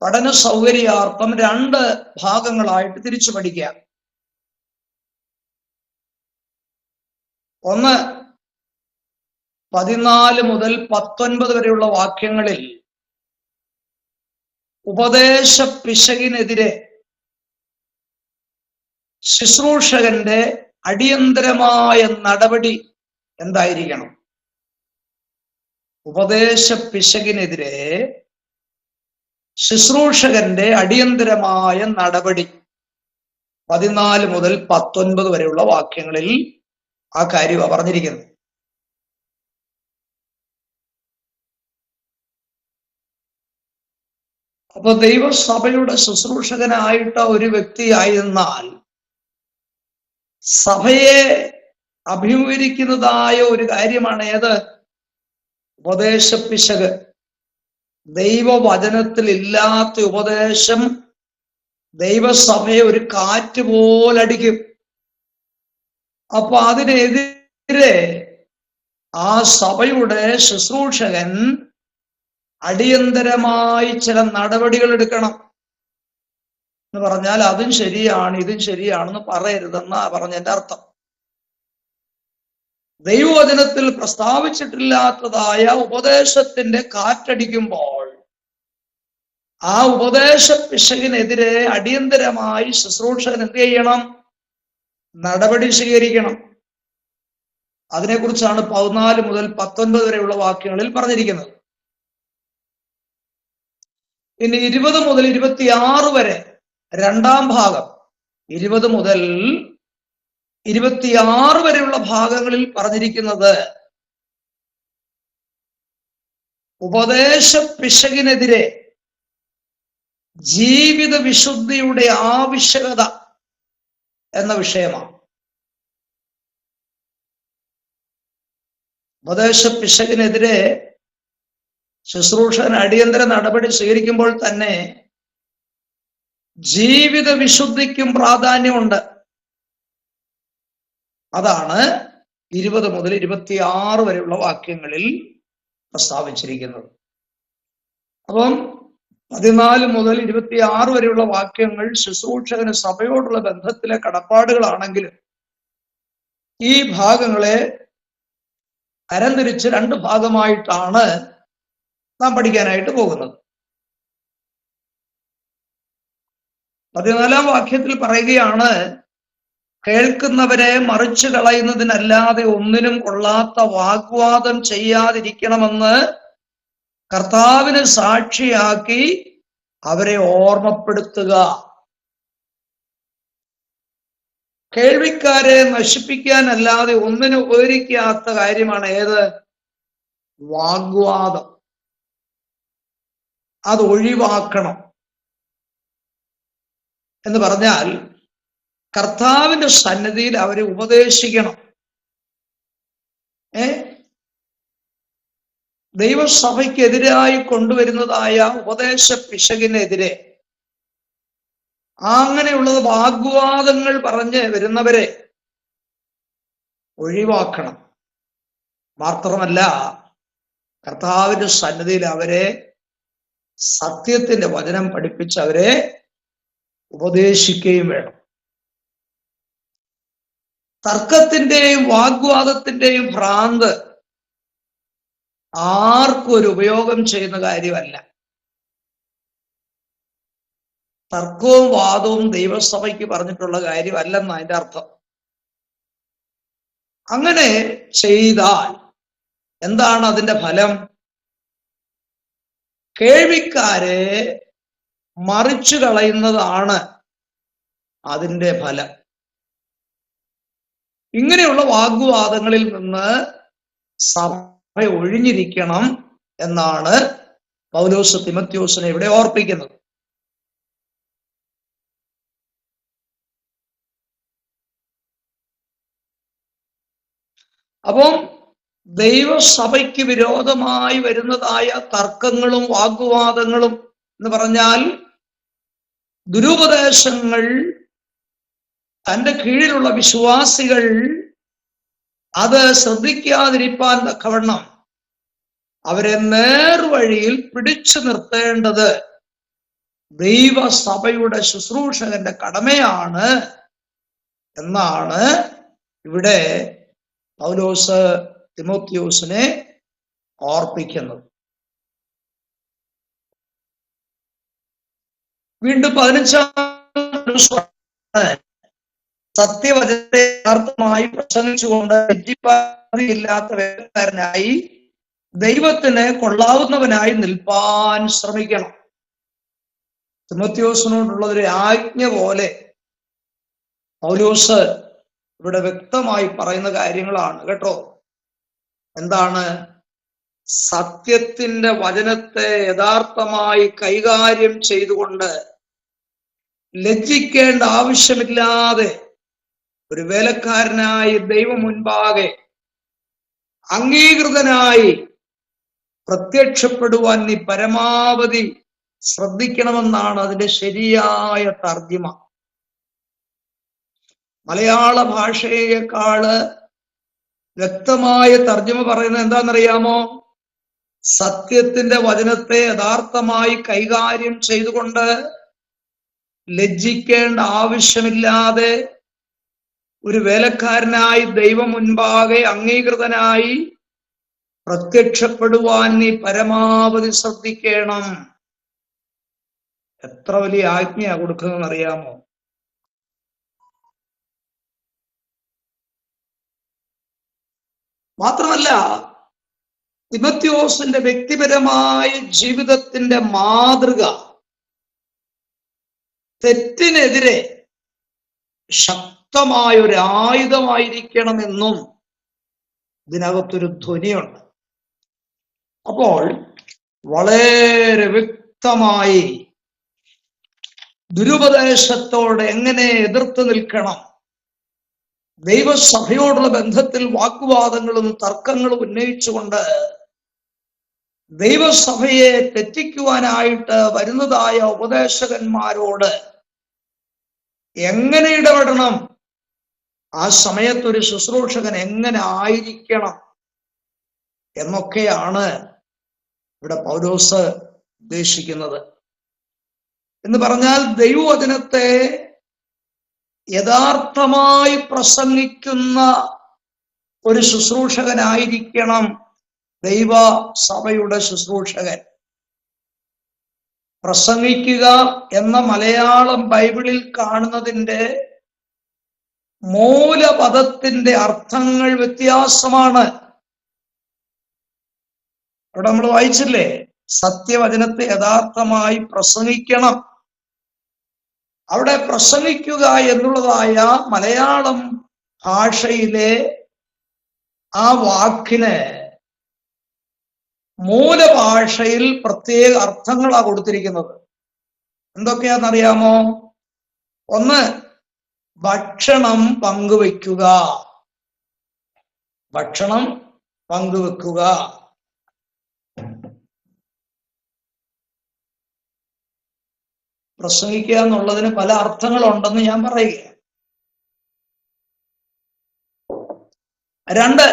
പഠന സൗകര്യാർത്ഥം 2 ഭാഗങ്ങളായിട്ട് തിരിച്ചു പഠിക്കാം. ഒന്ന്, 14 മുതൽ 19 വരെയുള്ള വാക്യങ്ങളിൽ ഉപദേശ പിശകിനെതിരെ ശുശ്രൂഷകന്റെ അടിയന്തരമായ നടപടി എന്തായിരിക്കണം? ഉപദേശ പിശകിനെതിരെ ശുശ്രൂഷകന്റെ അടിയന്തരമായ നടപടി 14 മുതൽ 19 വരെയുള്ള വാക്യങ്ങളിൽ ആ കാര്യമാണ് പറഞ്ഞിരിക്കുന്നത്. അപ്പൊ ദൈവസഭയുടെ ശുശ്രൂഷകനായിട്ട് ഒരു വ്യക്തിയായിരുന്നാൽ സഭയെ അഭിമുഖീകരിക്കുന്നതായ ഒരു കാര്യമാണ് ഏത്? ഉപദേശ പിശക്. ദൈവവചനത്തിൽ ഇല്ലാത്ത ഉപദേശം ദൈവസഭയെ ഒരു കാറ്റ് പോലടിക്കും. അപ്പൊ അതിനെതിരെ ആ സഭയുടെ ശുശ്രൂഷകൻ അടിയന്തരമായി ചില നടപടികൾ എടുക്കണം. എന്ന് പറഞ്ഞാൽ അതും ശരിയാണ് ഇതും ശരിയാണെന്ന് പറയരുതെന്നാ പറഞ്ഞതിന്റെ അർത്ഥം. ദൈവവചനത്തിൽ പ്രസ്താവിച്ചിട്ടില്ലാത്തതായ ഉപദേശത്തിന്റെ കാറ്റടിക്കുമ്പോൾ ആ ഉപദേശ പിശകിനെതിരെ അടിയന്തരമായി ശുശ്രൂഷകൻ എന്ത് ചെയ്യണം? നടപടി സ്വീകരിക്കണം. അതിനെക്കുറിച്ചാണ് 14 മുതൽ 19 വരെയുള്ള വാക്യങ്ങളിൽ പറഞ്ഞിരിക്കുന്നത്. ഇനി 20 മുതൽ 26 വരെ രണ്ടാം ഭാഗം, 20 മുതൽ 26 വരെയുള്ള ഭാഗങ്ങളിൽ പറഞ്ഞിരിക്കുന്നത് ഉപദേശ പിശകിനെതിരെ ജീവിത വിശുദ്ധിയുടെ ആവശ്യകത എന്ന വിഷയമാണ്. ഉപദേശ പിശകിനെതിരെ ശുശ്രൂഷകൻ അടിയന്തര നടപടി സ്വീകരിക്കുമ്പോൾ തന്നെ ജീവിത വിശുദ്ധിക്കും പ്രാധാന്യമുണ്ട്. അതാണ് 20 മുതൽ 26 വരെയുള്ള വാക്യങ്ങളിൽ പ്രസ്താവിച്ചിരിക്കുന്നത്. അപ്പം 14 മുതൽ 26 വരെയുള്ള വാക്യങ്ങൾ ശുശ്രൂഷകന് സഭയോടുള്ള ബന്ധത്തിലെ കടപ്പാടുകളാണെങ്കിലും ഈ ഭാഗങ്ങളെ തരംതിരിച്ച് 2 ഭാഗമായിട്ടാണ് നാം പഠിക്കാനായിട്ട് പോകുന്നത്. 14-ാം വാക്യത്തിൽ പറയുകയാണ്, കേൾക്കുന്നവരെ മറിച്ചു കളയുന്നതിനല്ലാതെ ഒന്നിനും കൊള്ളാത്ത വാഗ്വാദം ചെയ്യാതിരിക്കണമെന്ന് കർത്താവിന് സാക്ഷിയാക്കി അവരെ ഓർമ്മപ്പെടുത്തുക. കേൾവിക്കാരെ നശിപ്പിക്കാനല്ലാതെ ഒന്നിനും ഉപകരിക്കാത്ത കാര്യമാണ് ഏത്? വാഗ്വാദം. അത് ഒഴിവാക്കണം എന്ന് പറഞ്ഞാൽ കർത്താവിന്റെ സന്നിധിയിൽ അവരെ ഉപദേശിക്കണം. ദൈവസഭയ്ക്കെതിരായി കൊണ്ടുവരുന്നതായ ഉപദേശ പിശകിനെതിരെ, അങ്ങനെയുള്ളത് വാഗ്വാദങ്ങൾ പറഞ്ഞ് വരുന്നവരെ ഒഴിവാക്കണം. മാത്രമല്ല കർത്താവിന്റെ സന്നിധിയിൽ അവരെ സത്യത്തിന്റെ വചനം പഠിപ്പിച്ച് അവരെ ഉപദേശിക്കുകയും വേണം. തർക്കത്തിന്റെയും വാഗ്വാദത്തിന്റെയും ഭ്രാന്ത് ആർക്കും ഒരു ഉപയോഗം ചെയ്യുന്ന കാര്യമല്ല. തർക്കവും വാദവും ദൈവസഭയ്ക്ക് പറഞ്ഞിട്ടുള്ള കാര്യമല്ലെന്ന് അതിന്റെ അർത്ഥം. അങ്ങനെ ചെയ്താൽ എന്താണ് അതിന്റെ ഫലം? കേൾവിക്കാരെ മറിച്ചു കളയുന്നതാണ് അതിന്റെ ഫലം. ഇങ്ങനെയുള്ള വാഗ്വാദങ്ങളിൽ നിന്ന് സഭ ഒഴിഞ്ഞിരിക്കണം എന്നാണ് പൗലോസ് തിമോഥെയോസിനെ ഇവിടെ ഓർപ്പിക്കുന്നത്. അപ്പം ദൈവസഭയ്ക്ക് വിരോധമായി വരുന്നതായ തർക്കങ്ങളും വാഗ്വാദങ്ങളും എന്ന് പറഞ്ഞാൽ ദുരുപദേശങ്ങൾ തന്റെ കീഴിലുള്ള വിശ്വാസികൾ അത് ശ്രദ്ധിക്കാതിരിപ്പാൻ തക്കവണ്ണം അവരെ നേർവഴിയിൽ പിടിച്ചു നിർത്തേണ്ടത് ദൈവസഭയുടെ ശുശ്രൂഷകന്റെ കടമയാണ് എന്നാണ് ഇവിടെ പൗലോസ് തിമോഥെയോസിനെ ഓർപ്പിക്കുന്നത്. വീണ്ടും 15-ാം സത്യവചനത്തെ യഥാർത്ഥമായി പ്രസംഗിച്ചുകൊണ്ട് ലജ്ജിപ്പാതില്ലാത്ത വേലക്കാരനായി ദൈവത്തിന് കൊള്ളാവുന്നവനായി നിൽപ്പാൻ ശ്രമിക്കണം. തിമോഥെയോസിനോടുള്ളൊരു ആജ്ഞ പോലെ പൗലോസ് ഇവിടെ വ്യക്തമായി പറയുന്ന കാര്യങ്ങളാണ് കേട്ടോ. എന്താണ്? സത്യത്തിന്റെ വചനത്തെ യഥാർത്ഥമായി കൈകാര്യം ചെയ്തുകൊണ്ട് ലജ്ജിക്കേണ്ട ആവശ്യമില്ലാതെ ഒരു വേലക്കാരനായി ദൈവം മുൻപാകെ അംഗീകൃതനായി പ്രത്യക്ഷപ്പെടുവാൻ നീ പരമാവധി ശ്രദ്ധിക്കണമെന്നാണ് അതിന്റെ ശരിയായ തർജ്ജിമ. മലയാള ഭാഷയേക്കാള് വ്യക്തമായ തർജ്ജിമ പറയുന്നത് എന്താണെന്നറിയാമോ? സത്യത്തിന്റെ വചനത്തെ യഥാർത്ഥമായി കൈകാര്യം ചെയ്തുകൊണ്ട് ലജ്ജിക്കേണ്ട ആവശ്യമില്ലാതെ ഒരു വേലക്കാരനായി ദൈവം മുൻപാകെ അംഗീകൃതനായി പ്രത്യക്ഷപ്പെടുവാൻ നീ പരമാവധി ശ്രദ്ധിക്കണം. എത്ര വലിയ ആജ്ഞ കൊടുക്കുന്നതെന്ന് അറിയാമോ? മാത്രമല്ല, തിമോഥെയോസിന്റെ വ്യക്തിപരമായ ജീവിതത്തിന്റെ മാതൃക തെറ്റിനെതിരെ ശക്തമായ ഒരു ആയുധമായിരിക്കണമെന്നും ഇതിനകത്തൊരു ധ്വനിയുണ്ട്. അപ്പോൾ വളരെ വ്യക്തമായി ദുരുപദേശത്തോട് എങ്ങനെ എതിർത്ത് നിൽക്കണം, ദൈവസഭയോടുള്ള ബന്ധത്തിൽ വാക്കുവാദങ്ങളും തർക്കങ്ങളും ഉന്നയിച്ചുകൊണ്ട് ദൈവസഭയെ തെറ്റിക്കുവാനായിട്ട് വരുന്നതായ ഉപദേശകന്മാരോട് എങ്ങനെ ഇടപെടണം, ആ സമയത്തൊരു ശുശ്രൂഷകൻ എങ്ങനെ ആയിരിക്കണം എന്നൊക്കെയാണ് ഇവിടെ പൗലോസ് ഉദ്ദേശിക്കുന്നത്. എന്ന് പറഞ്ഞാൽ ദൈവവചനത്തെ യഥാർത്ഥമായി പ്രസംഗിക്കുന്ന ഒരു ശുശ്രൂഷകനായിരിക്കണം ദൈവ സഭയുടെ ശുശ്രൂഷകൻ. പ്രസംഗിക്കുക എന്ന മലയാളം ബൈബിളിൽ കാണുന്നതിൻ്റെ മൂലപദത്തിന്റെ അർത്ഥങ്ങൾ വ്യത്യാസമാണ്. അവിടെ നമ്മൾ വായിച്ചില്ലേ, സത്യവചനത്തെ യഥാർത്ഥമായി പ്രസംഗിക്കണം. അവിടെ പ്രസംഗിക്കുക എന്നുള്ളതായ മലയാളം ഭാഷയിലെ ആ വാക്കിന് മൂലഭാഷയിൽ പ്രത്യേക അർത്ഥങ്ങളാണ് കൊടുത്തിരിക്കുന്നത്. എന്തൊക്കെയാണെന്നറിയാമോ? ഒന്ന്, ഭക്ഷണം പങ്കുവെക്കുക. ഭക്ഷണം പങ്കുവെക്കുക. പ്രസംഗിക്കുക എന്നുള്ളതിന് പല അർത്ഥങ്ങളുണ്ടെന്ന് ഞാൻ പറയുക. രണ്ട്,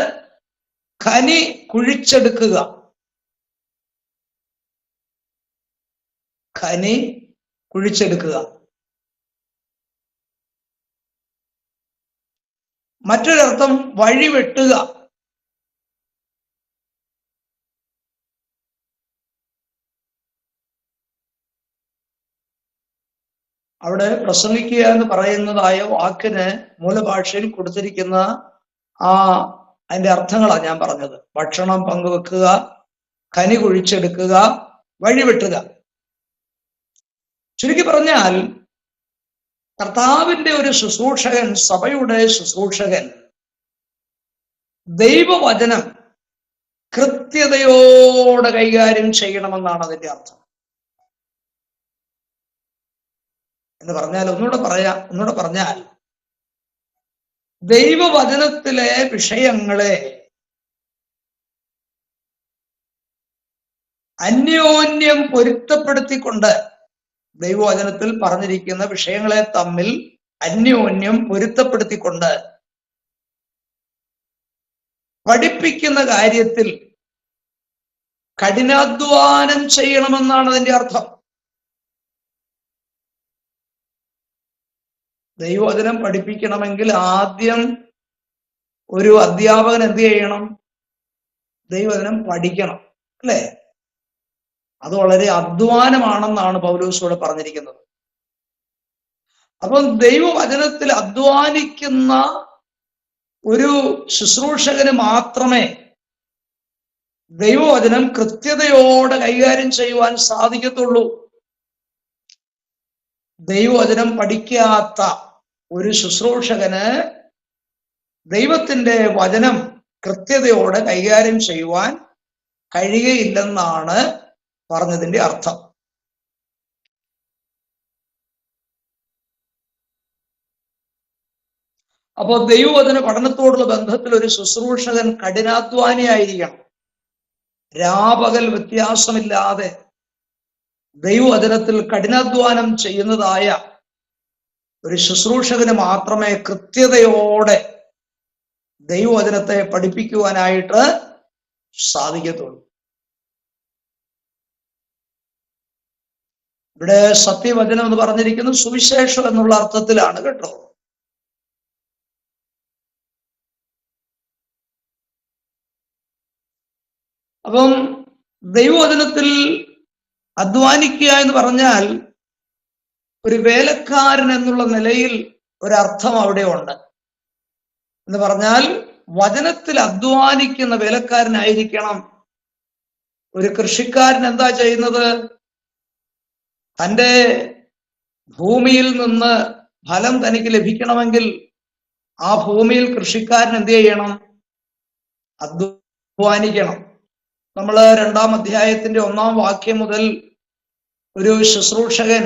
ഖനി കുഴിച്ചെടുക്കുക. ഖനി കുഴിച്ചെടുക്കുക. മറ്റൊരർത്ഥം വഴിവെട്ടുക. അവിടെ പ്രസംഗിക്കുക എന്ന് പറയുന്നതായ വാക്കിന് മൂലഭാഷയിൽ കൊടുത്തിരിക്കുന്ന അതിന്റെ അർത്ഥങ്ങളാണ് ഞാൻ പറഞ്ഞത്. ഭക്ഷണം പങ്കുവെക്കുക, ഖനി കുഴിച്ചെടുക്കുക, വഴിവെട്ടുക. ചുരുക്കി പറഞ്ഞാൽ കർത്താവിന്റെ ഒരു ശുശ്രൂഷകൻ, സഭയുടെ ശുശ്രൂഷകൻ ദൈവവചനം കൃത്യതയോടെ കൈകാര്യം ചെയ്യണമെന്നാണ് അതിന്റെ അർത്ഥം. എന്ന് പറഞ്ഞാൽ ഒന്നുകൂടെ പറഞ്ഞാൽ ദൈവവചനത്തിലെ വിഷയങ്ങളെ അന്യോന്യം പൊരുത്തപ്പെടുത്തിക്കൊണ്ട്, ദൈവവചനത്തിൽ പറഞ്ഞിരിക്കുന്ന വിഷയങ്ങളെ തമ്മിൽ അന്യോന്യം പൊരുത്തപ്പെടുത്തിക്കൊണ്ട് പഠിപ്പിക്കുന്ന കാര്യത്തിൽ കഠിനാധ്വാനം ചെയ്യണമെന്നാണ് അതിന്റെ അർത്ഥം. ദൈവവചനം പഠിപ്പിക്കണമെങ്കിൽ ആദ്യം ഒരു അധ്യാപകൻ എന്ത് ചെയ്യണം? ദൈവവചനം പഠിക്കണം, അല്ലേ? അത് വളരെ അധ്വാനമാണെന്നാണ് പൗലോസ് ഇവിടെ പറഞ്ഞിരിക്കുന്നത്. അപ്പം ദൈവവചനത്തിൽ അധ്വാനിക്കുന്ന ഒരു ശുശ്രൂഷകന് മാത്രമേ ദൈവവചനം കൃത്യതയോടെ കൈകാര്യം ചെയ്യുവാൻ സാധിക്കത്തുള്ളൂ. ദൈവവചനം പഠിക്കാത്ത ഒരു ശുശ്രൂഷകന് ദൈവത്തിന്റെ വചനം കൃത്യതയോടെ കൈകാര്യം ചെയ്യുവാൻ കഴിയുകയില്ലെന്നാണ് പറഞ്ഞതിന്റെ അർത്ഥം. അപ്പോൾ ദൈവവചന പഠനത്തോടുള്ള ബന്ധത്തിൽ ഒരു ശുശ്രൂഷകൻ കഠിനാധ്വാനിയായിരിക്കണം. രാപകൽ വ്യത്യാസമില്ലാതെ ദൈവവചനത്തിൽ കഠിനാധ്വാനം ചെയ്യുന്നതായ ഒരു ശുശ്രൂഷകന് മാത്രമേ കൃത്യതയോടെ ദൈവവചനത്തെ പഠിപ്പിക്കുവാനായിട്ട് സാധിക്കത്തുള്ളൂ. ഇവിടെ സത്യവചനം എന്ന് പറഞ്ഞിരിക്കുന്നത് സുവിശേഷം എന്നുള്ള അർത്ഥത്തിലാണ് കേട്ടോ. അപ്പം ദൈവവചനത്തിൽ അധ്വാനിക്കുക എന്ന് പറഞ്ഞാൽ ഒരു വേലക്കാരൻ എന്നുള്ള നിലയിൽ ഒരർത്ഥം അവിടെ ഉണ്ട്. എന്ന് പറഞ്ഞാൽ വചനത്തിൽ അധ്വാനിക്കുന്ന വേലക്കാരനായിരിക്കണം. ഒരു കൃഷിക്കാരൻ എന്താ ചെയ്യുന്നത്? തൻ്റെ ഭൂമിയിൽ നിന്ന് ഫലം തനിക്ക് ലഭിക്കണമെങ്കിൽ ആ ഭൂമിയിൽ കൃഷിക്കാരൻ എന്ത് ചെയ്യണം? അധ്വാനിക്കണം. നമ്മൾ 2-ാം അധ്യായത്തിന്റെ 1-ാം വാക്യം മുതൽ ഒരു ശുശ്രൂഷകൻ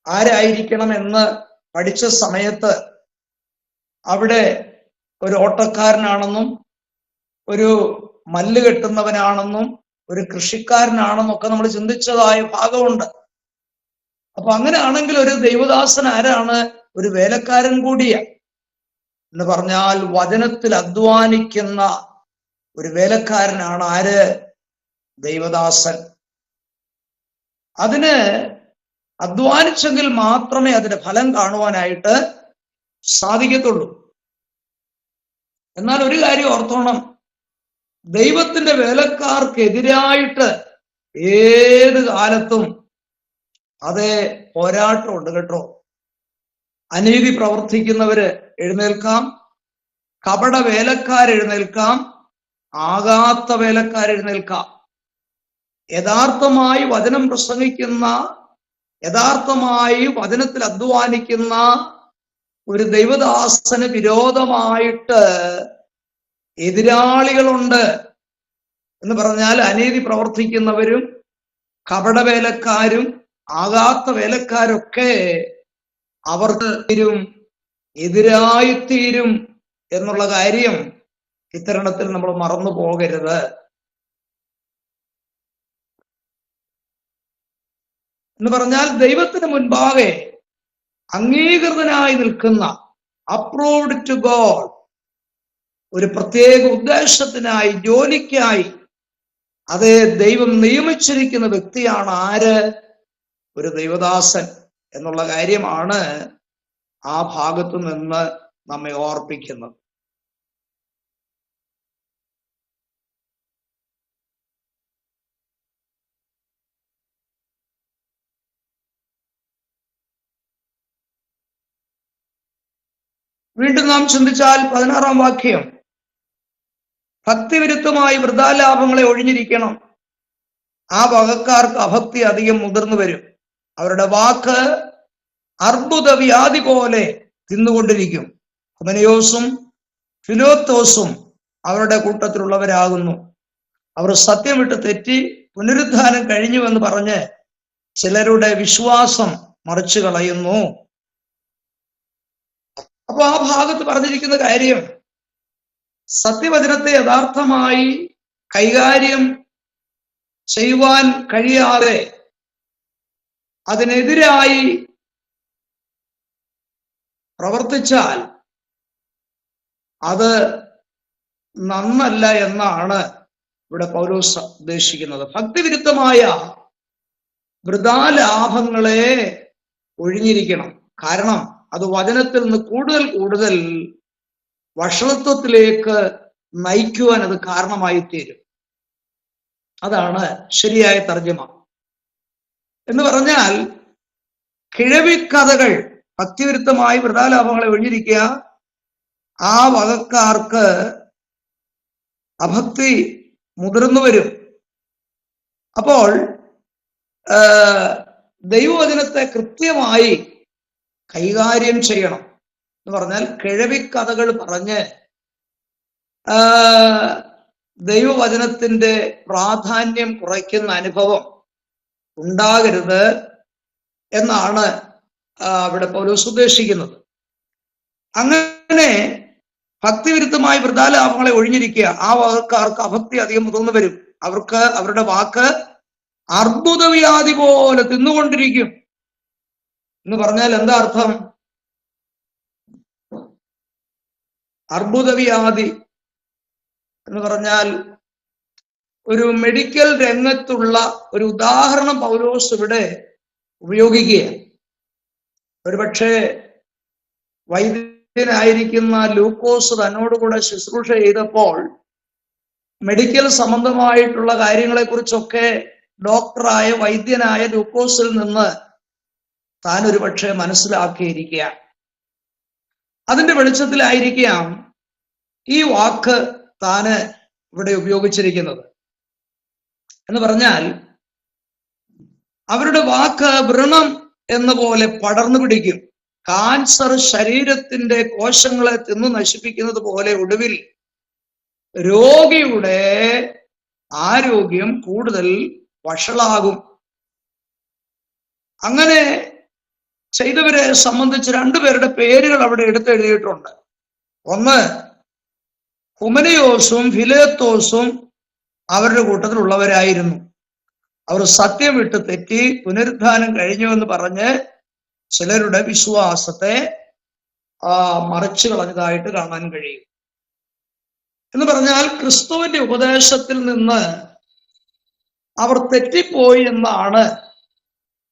ആരായിരിക്കണം എന്ന് പഠിച്ച സമയത്ത് അവിടെ ഒരു ഓട്ടക്കാരനാണെന്നും ഒരു മല്ല് കെട്ടുന്നവനാണെന്നും ഒരു കൃഷിക്കാരനാണെന്നും ഒക്കെ നമ്മൾ ചിന്തിച്ചതായ ഭാഗമുണ്ട്. അപ്പൊ അങ്ങനെയാണെങ്കിൽ ഒരു ദൈവദാസൻ ആരാണ്? ഒരു വേലക്കാരൻ കൂടിയാണ്. എന്ന് പറഞ്ഞാൽ വചനത്തിൽ അധ്വാനിക്കുന്ന ഒരു വേലക്കാരനാണ് ആര്? ദൈവദാസൻ. അതിന് അധ്വാനിച്ചെങ്കിൽ മാത്രമേ അതിന്റെ ഫലം കാണുവാനായിട്ട് സാധിക്കത്തുള്ളൂ. എന്നാൽ ഒരു കാര്യം ഓർത്തോണം, ദൈവത്തിന്റെ വേലക്കാർക്കെതിരായിട്ട് ഏത് കാലത്തും അതേ പോരാട്ടമുണ്ട് കേട്ടോ. അനീതി പ്രവർത്തിക്കുന്നവര് എഴുന്നേൽക്കാം, കപട വേലക്കാരെഴുന്നേൽക്കാം, ആകാത്ത വേലക്കാരെഴുന്നേൽക്കാം. യഥാർത്ഥമായി വചനം പ്രസംഗിക്കുന്ന, യഥാർത്ഥമായി വചനത്തിൽ അധ്വാനിക്കുന്ന ഒരു ദൈവദാസന് വിരോധമായിട്ട് എതിരാളികളുണ്ട്. എന്ന് പറഞ്ഞാൽ അനീതി പ്രവർത്തിക്കുന്നവരും കപട വേലക്കാരും ആകാത്ത വേലക്കാരൊക്കെ അവർക്ക് എതിരായിത്തീരും എന്നുള്ള കാര്യം ഇത്തരണത്തിൽ നമ്മൾ മറന്നു പോകരുത്. എന്ന് പറഞ്ഞാൽ ദൈവത്തിന് മുൻപാകെ അംഗീകൃതനായി നിൽക്കുന്ന, അപ്രൂവ്ഡ് ടു ഗോഡ്, ഒരു പ്രത്യേക ഉദ്ദേശത്തിനായി, ജോലിക്കായി അതേ ദൈവം നിയമിച്ചിരിക്കുന്ന വ്യക്തിയാണ് ആര്? ഒരു ദൈവദാസൻ എന്നുള്ള കാര്യമാണ് ആ ഭാഗത്തു നിന്ന് നമ്മെ ഓർപ്പിക്കുന്നത്. വീണ്ടും നാം ചിന്തിച്ചാൽ 16-ാം വാക്യം, ഭക്തിവിരുദ്ധമായി വൃഥാലാഭങ്ങളെ ഒഴിഞ്ഞിരിക്കണം. ആ വകക്കാർക്ക് അഭക്തി അധികം മുതിർന്നു വരും. അവരുടെ വാക്ക് അർബുദ വ്യാധി പോലെ തിന്നുകൊണ്ടിരിക്കും. ഹുമനയോസും ഫിലോത്തോസും അവരുടെ കൂട്ടത്തിലുള്ളവരാകുന്നു. അവർ സത്യം വിട്ട് തെറ്റി പുനരുദ്ധാനം കഴിഞ്ഞുവെന്ന് പറഞ്ഞ് ചിലരുടെ വിശ്വാസം മറിച്ചു കളയുന്നു. അപ്പൊ ആ ഭാഗത്ത് പറഞ്ഞിരിക്കുന്ന കാര്യം, സത്യവചനത്തെ യഥാർത്ഥമായി കൈകാര്യം ചെയ്യുവാൻ കഴിയാതെ അതിനെതിരായി പ്രവർത്തിച്ചാൽ അത് നന്നല്ല എന്നാണ് ഇവിടെ പൗലോസ് ഉദ്ദേശിക്കുന്നത്. ഭക്തിവിരുദ്ധമായ വൃഥാലാഭങ്ങളെ ഒഴിഞ്ഞിരിക്കണം. കാരണം അത് വചനത്തിൽ നിന്ന് കൂടുതൽ കൂടുതൽ വഷളത്വത്തിലേക്ക് നയിക്കുവാൻ അത് കാരണമായി തീരും. അതാണ് ശരിയായ തർജ്ജമ. എന്ന് പറഞ്ഞാൽ കിഴവിക്കഥകൾ, ഭക്തിവിരുദ്ധമായി വൃഥാലാഭങ്ങളെ ഒഴിഞ്ഞിരിക്കുക, ആ വകക്കാർക്ക് അഭക്തി മുതിർന്നു വരും. അപ്പോൾ ദൈവവചനത്തെ കൃത്യമായി കൈകാര്യം ചെയ്യണം. എന്ന് പറഞ്ഞാൽ കിഴവിക്കഥകൾ പറഞ്ഞ് ദൈവവചനത്തിന്റെ പ്രാധാന്യം കുറയ്ക്കുന്ന അനുഭവം ഉണ്ടാകരുത് എന്നാണ് അവിടെ പൗലോസ് ഉദ്ദേശിക്കുന്നത്. അങ്ങനെ ഭക്തിവിരുദ്ധമായി വൃഥാലാഭങ്ങളെ ഒഴിഞ്ഞിരിക്കുക, ആ വകക്കാർക്ക് അഭക്തി അധികം മുതിർന്നു വരും. അവർക്ക് അവരുടെ വാക്ക് അർബുദവ്യാധി പോലെ തിന്നുകൊണ്ടിരിക്കും. എന്ന് പറഞ്ഞാൽ എന്താ അർത്ഥം? അർബുദവ്യാധി എന്ന് പറഞ്ഞാൽ ഒരു മെഡിക്കൽ രംഗത്തുള്ള ഒരു ഉദാഹരണം പൗലോസ് ഇവിടെ ഉപയോഗിക്കുകയാണ്. ഒരുപക്ഷെ വൈദ്യനായിരിക്കുന്ന ലൂക്കോസ് തന്നോടുകൂടെ ശുശ്രൂഷ ചെയ്തപ്പോൾ മെഡിക്കൽ സംബന്ധമായിട്ടുള്ള കാര്യങ്ങളെക്കുറിച്ചൊക്കെ ഡോക്ടറായ വൈദ്യനായ ലൂക്കോസിൽ നിന്ന് താൻ ഒരുപക്ഷെ മനസ്സിലാക്കിയിരിക്കുക. അതിന്റെ വെളിച്ചത്തിലായിരിക്കാം ഈ വാക്ക് താന് ഇവിടെ ഉപയോഗിച്ചിരിക്കുന്നത് എന്ന് പറഞ്ഞാൽ, അവരുടെ വാക്ക് വ്രണം എന്ന പോലെ പടർന്നു പിടിക്കും. കാൻസർ ശരീരത്തിന്റെ കോശങ്ങളെ തിന്നു നശിപ്പിക്കുന്നത് പോലെ ഒടുവിൽ രോഗിയുടെ ആരോഗ്യം കൂടുതൽ വഷളാകും. അങ്ങനെ ചെയ്തവരെ സംബന്ധിച്ച് രണ്ടുപേരുടെ പേരുകൾ അവിടെ എടുത്തെഴുതിയിട്ടുണ്ട്. ഒന്ന് ഹുമനയോസും ഫിലേത്തോസും അവരുടെ കൂട്ടത്തിലുള്ളവരായിരുന്നു. അവർ സത്യം വിട്ട് തെറ്റി പുനരുദ്ധാനം കഴിഞ്ഞു എന്ന് പറഞ്ഞ് ചിലരുടെ വിശ്വാസത്തെ മറിച്ചു കളഞ്ഞതായിട്ട് കാണാൻ കഴിയും. എന്ന് പറഞ്ഞാൽ ക്രിസ്തുവിന്റെ ഉപദേശത്തിൽ നിന്ന് അവർ തെറ്റിപ്പോയി എന്നാണ്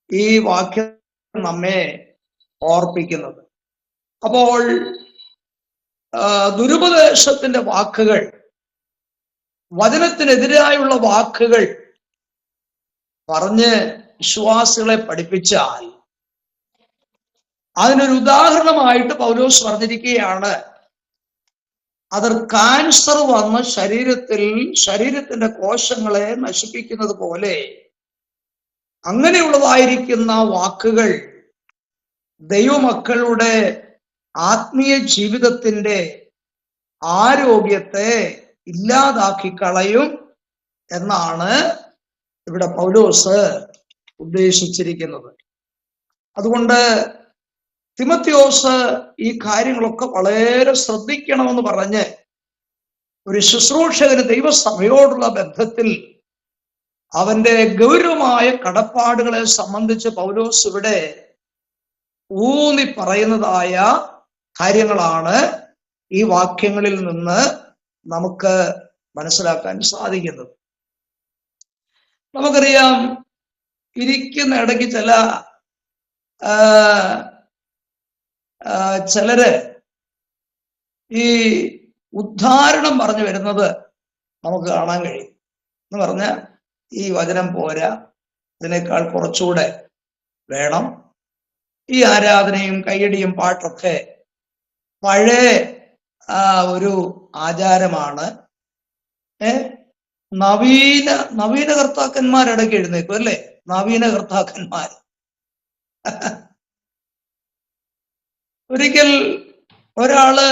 ഈ വാക്യം നമ്മെ ഓർപ്പിക്കുന്നത്. അപ്പോൾ ദുരുപദേശത്തിന്റെ വാക്കുകൾ, വചനത്തിനെതിരായുള്ള വാക്കുകൾ പറഞ്ഞ് വിശ്വാസികളെ പഠിപ്പിച്ചാൽ അതിനൊരു ഉദാഹരണമായിട്ട് പൗലോസ് പറഞ്ഞിരിക്കുകയാണ്, അത് കാൻസർ വന്ന് ശരീരത്തിന്റെ കോശങ്ങളെ നശിപ്പിക്കുന്നത് പോലെ അങ്ങനെയുള്ളതായിരിക്കുന്ന വാക്കുകൾ ദൈവമക്കളുടെ ആത്മീയ ജീവിതത്തിന്റെ ആരോഗ്യത്തെ ഇല്ലാതാക്കി കളയും എന്നാണ് ഇവിടെ പൗലോസ് ഉദ്ദേശിച്ചിരിക്കുന്നത്. അതുകൊണ്ട് തിമോഥെയോസ് ഈ കാര്യങ്ങളൊക്കെ വളരെ ശ്രദ്ധിക്കണമെന്ന് പറഞ്ഞ് ഒരു ശുശ്രൂഷകന് ദൈവസഭയോടുള്ള ബന്ധത്തിൽ അവന്റെ ഗൗരവമായ കടപ്പാടുകളെ സംബന്ധിച്ച് പൗലോസ് ഇവിടെ ഊന്നി പറയുന്നതായ കാര്യങ്ങളാണ് ഈ വാക്യങ്ങളിൽ നിന്ന് നമുക്ക് മനസ്സിലാക്കാൻ സാധിക്കുന്നത്. നമുക്കറിയാം, ഇരിക്കുന്ന ഇടയ്ക്ക് ചിലര് ഈ ഉദ്ധാരണം പറഞ്ഞു വരുന്നത് നമുക്ക് കാണാൻ കഴിയും. എന്ന് പറഞ്ഞാൽ ഈ വചനം പോരാ, ഇതിനേക്കാൾ കുറച്ചുകൂടെ വേണം, ഈ ആരാധനയും കയ്യടിയും പാട്ടൊക്കെ പഴയ ഒരു ആചാരമാണ്. നവീന കർത്താക്കന്മാരിടയ്ക്ക് എഴുന്നേക്കും അല്ലേ? നവീന കർത്താക്കന്മാർ. ഒരിക്കൽ ഒരാള്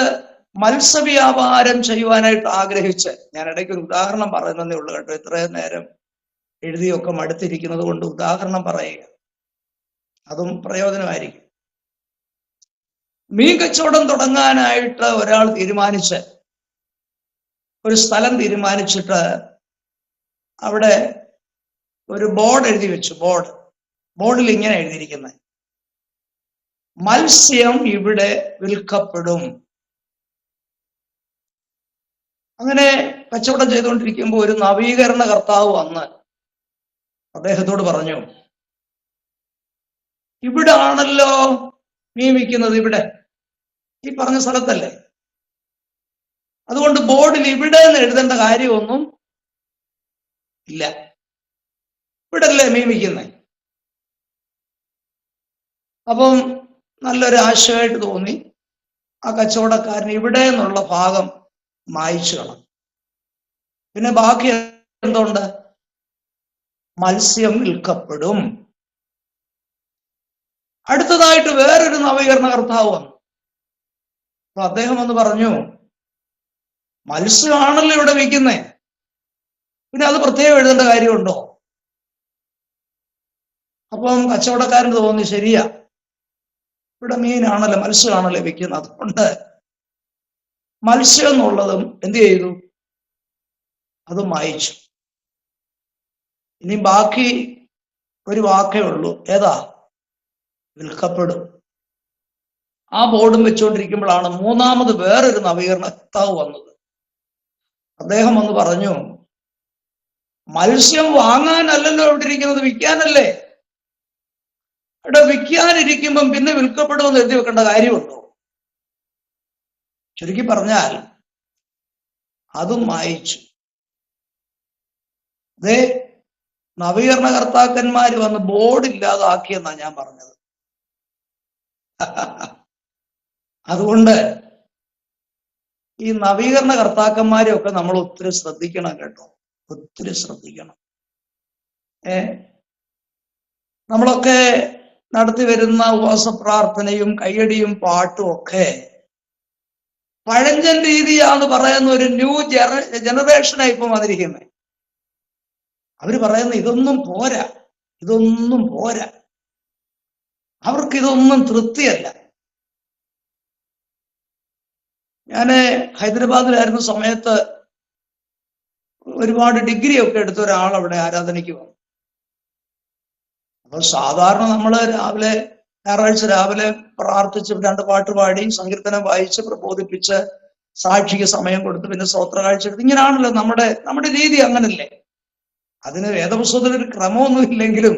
മത്സ്യവ്യാപാരം ചെയ്യുവാനായിട്ട് ആഗ്രഹിച്ച്, ഞാൻ ഇടയ്ക്ക് ഒരു ഉദാഹരണം പറയുന്നതേ ഉള്ളൂ കേട്ടോ, ഇത്രയും നേരം എഴുതിയൊക്കെ മടുത്തിരിക്കുന്നത് കൊണ്ട് ഉദാഹരണം പറയുക, അതും പ്രയോജനമായിരിക്കും. മീൻ കച്ചവടം തുടങ്ങാനായിട്ട് ഒരാൾ തീരുമാനിച്ച് ഒരു സ്ഥലം തീരുമാനിച്ചിട്ട് അവിടെ ഒരു ബോർഡ് എഴുതി വെച്ചു. ബോർഡിൽ ഇങ്ങനെ എഴുതിയിരിക്കുന്നത്, മത്സ്യം ഇവിടെ വിൽക്കപ്പെടും. അങ്ങനെ കച്ചവടം ചെയ്തുകൊണ്ടിരിക്കുമ്പോൾ ഒരു നവീകരണ കർത്താവ് വന്ന് അദ്ദേഹത്തോട് പറഞ്ഞു, ഇവിടെ ആണല്ലോ മീൻ വിൽക്കുന്നത്, ഇവിടെ ഈ പറഞ്ഞ സ്ഥലത്തല്ലേ, അതുകൊണ്ട് ബോർഡിൽ ഇവിടെ നിന്ന് എഴുതേണ്ട കാര്യമൊന്നും ഇല്ല, ഇവിടെ അല്ലേ മീൻ വിൽക്കുന്നത്. അപ്പം നല്ലൊരു ആശയമായിട്ട് തോന്നി. ആ കച്ചവടക്കാരൻ ഇവിടെ നിന്നുള്ള ഭാഗം മായ്ച്ചു കളഞ്ഞു. പിന്നെ ബാക്കി എന്തുണ്ട്? മത്സ്യം വിൽക്കപ്പെടും. അടുത്തതായിട്ട് വേറൊരു നവീകരണ കർത്താവ് വന്നു. അപ്പൊ അദ്ദേഹം വന്ന് പറഞ്ഞു, മത്സ്യമാണല്ലോ ഇവിടെ വിൽക്കുന്നേ, പിന്നെ അത് പ്രത്യേകം എഴുതേണ്ട കാര്യമുണ്ടോ? അപ്പം കച്ചവടക്കാരന് തോന്നി, ശരിയാ, ഇവിടെ മീനാണല്ലോ, മത്സ്യമാണല്ലോ വിൽക്കുന്നത്, അതുകൊണ്ട് മത്സ്യം എന്നുള്ളതും എന്ത് ചെയ്തു? അത് മായിച്ചു. ഇനി ബാക്കി ഒരു വാക്കേ ഉള്ളൂ, ഏതാ? വിൽക്കപ്പെടും. ആ ബോർഡും വെച്ചുകൊണ്ടിരിക്കുമ്പോഴാണ് മൂന്നാമത് വേറൊരു നവീകരണ കർത്താവ് വന്നത്. അദ്ദേഹം വന്ന് പറഞ്ഞു, മത്സ്യം വാങ്ങാനല്ലല്ലോ ഇവിടെ ഇരിക്കുന്നത്, വിൽക്കാനല്ലേ. ഇവിടെ വിൽക്കാനിരിക്കുമ്പം പിന്നെ വിൽക്കപ്പെടുമെന്ന് എഴുതി വെക്കേണ്ട കാര്യമുണ്ടോ? ചുരുക്കി പറഞ്ഞാൽ അതും മായിച്ചു. അതേ നവീകരണ കർത്താക്കന്മാര് വന്ന് ബോർഡില്ലാതാക്കിയെന്നാ ഞാൻ പറഞ്ഞത്. അതുകൊണ്ട് ഈ നവീകരണ കർത്താക്കന്മാരെ ഒക്കെ നമ്മൾ ഒത്തിരി ശ്രദ്ധിക്കണം കേട്ടോ, ഒത്തിരി ശ്രദ്ധിക്കണം. നമ്മളൊക്കെ നടത്തി വരുന്ന ഉപവാസ പ്രാർത്ഥനയും കയ്യടിയും പാട്ടും ഒക്കെ പഴഞ്ചൻ രീതിയാന്ന് പറയുന്ന ഒരു ന്യൂ ജനറേഷനായി ഇപ്പം വന്നിരിക്കുന്നത്. അവര് പറയുന്ന ഇതൊന്നും പോരാ, ഇതൊന്നും പോരാ, അവർക്കിതൊന്നും തൃപ്തിയല്ല. ഞാന് ഹൈദരാബാദിലായിരുന്ന സമയത്ത് ഒരുപാട് ഡിഗ്രി ഒക്കെ എടുത്ത ഒരാൾ അവിടെ ആരാധനയ്ക്ക് വന്നു. അപ്പൊ സാധാരണ നമ്മള് രാവിലെ ഞായറാഴ്ച രാവിലെ പ്രാർത്ഥിച്ച് 2 പാട്ട് പാടി സങ്കീർത്തനം വായിച്ച് പ്രബോധിപ്പിച്ച് സാക്ഷിക്ക് സമയം കൊടുത്ത് പിന്നെ സ്തോത്ര കാഴ്ച എടുത്ത്, ഇങ്ങനെയാണല്ലോ നമ്മുടെ രീതി. അങ്ങനല്ലേ? അതിന് വേദപുസ്തകത്തിൽ ഒരു ക്രമമൊന്നും ഇല്ലെങ്കിലും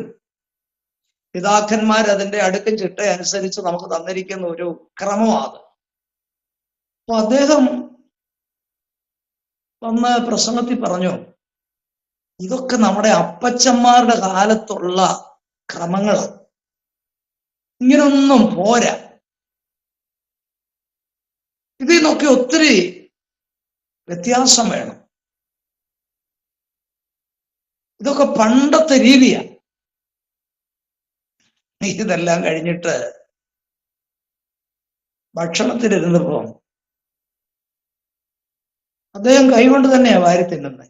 പിതാക്കന്മാർ അതിന്റെ അടുക്കും ചിട്ട അനുസരിച്ച് നമുക്ക് തന്നിരിക്കുന്ന ഒരു ക്രമമാണ്. അപ്പൊ അദ്ദേഹം വന്ന് പ്രസംഗത്തിൽ പറഞ്ഞു, ഇതൊക്കെ നമ്മുടെ അപ്പച്ചന്മാരുടെ കാലത്തുള്ള ക്രമങ്ങളാണ്, ഇങ്ങനൊന്നും പോരാ, ഇതിൽ നിന്നൊക്കെ ഒത്തിരി വ്യത്യാസം വേണം, ഇതൊക്കെ പണ്ടത്തെ രീതിയാണ്. ഇതെല്ലാം കഴിഞ്ഞിട്ട് ഭക്ഷണത്തിലിരുന്നപ്പോ അദ്ദേഹം കൈകൊണ്ട് തന്നെയാ വാരി തിന്നുന്നത്.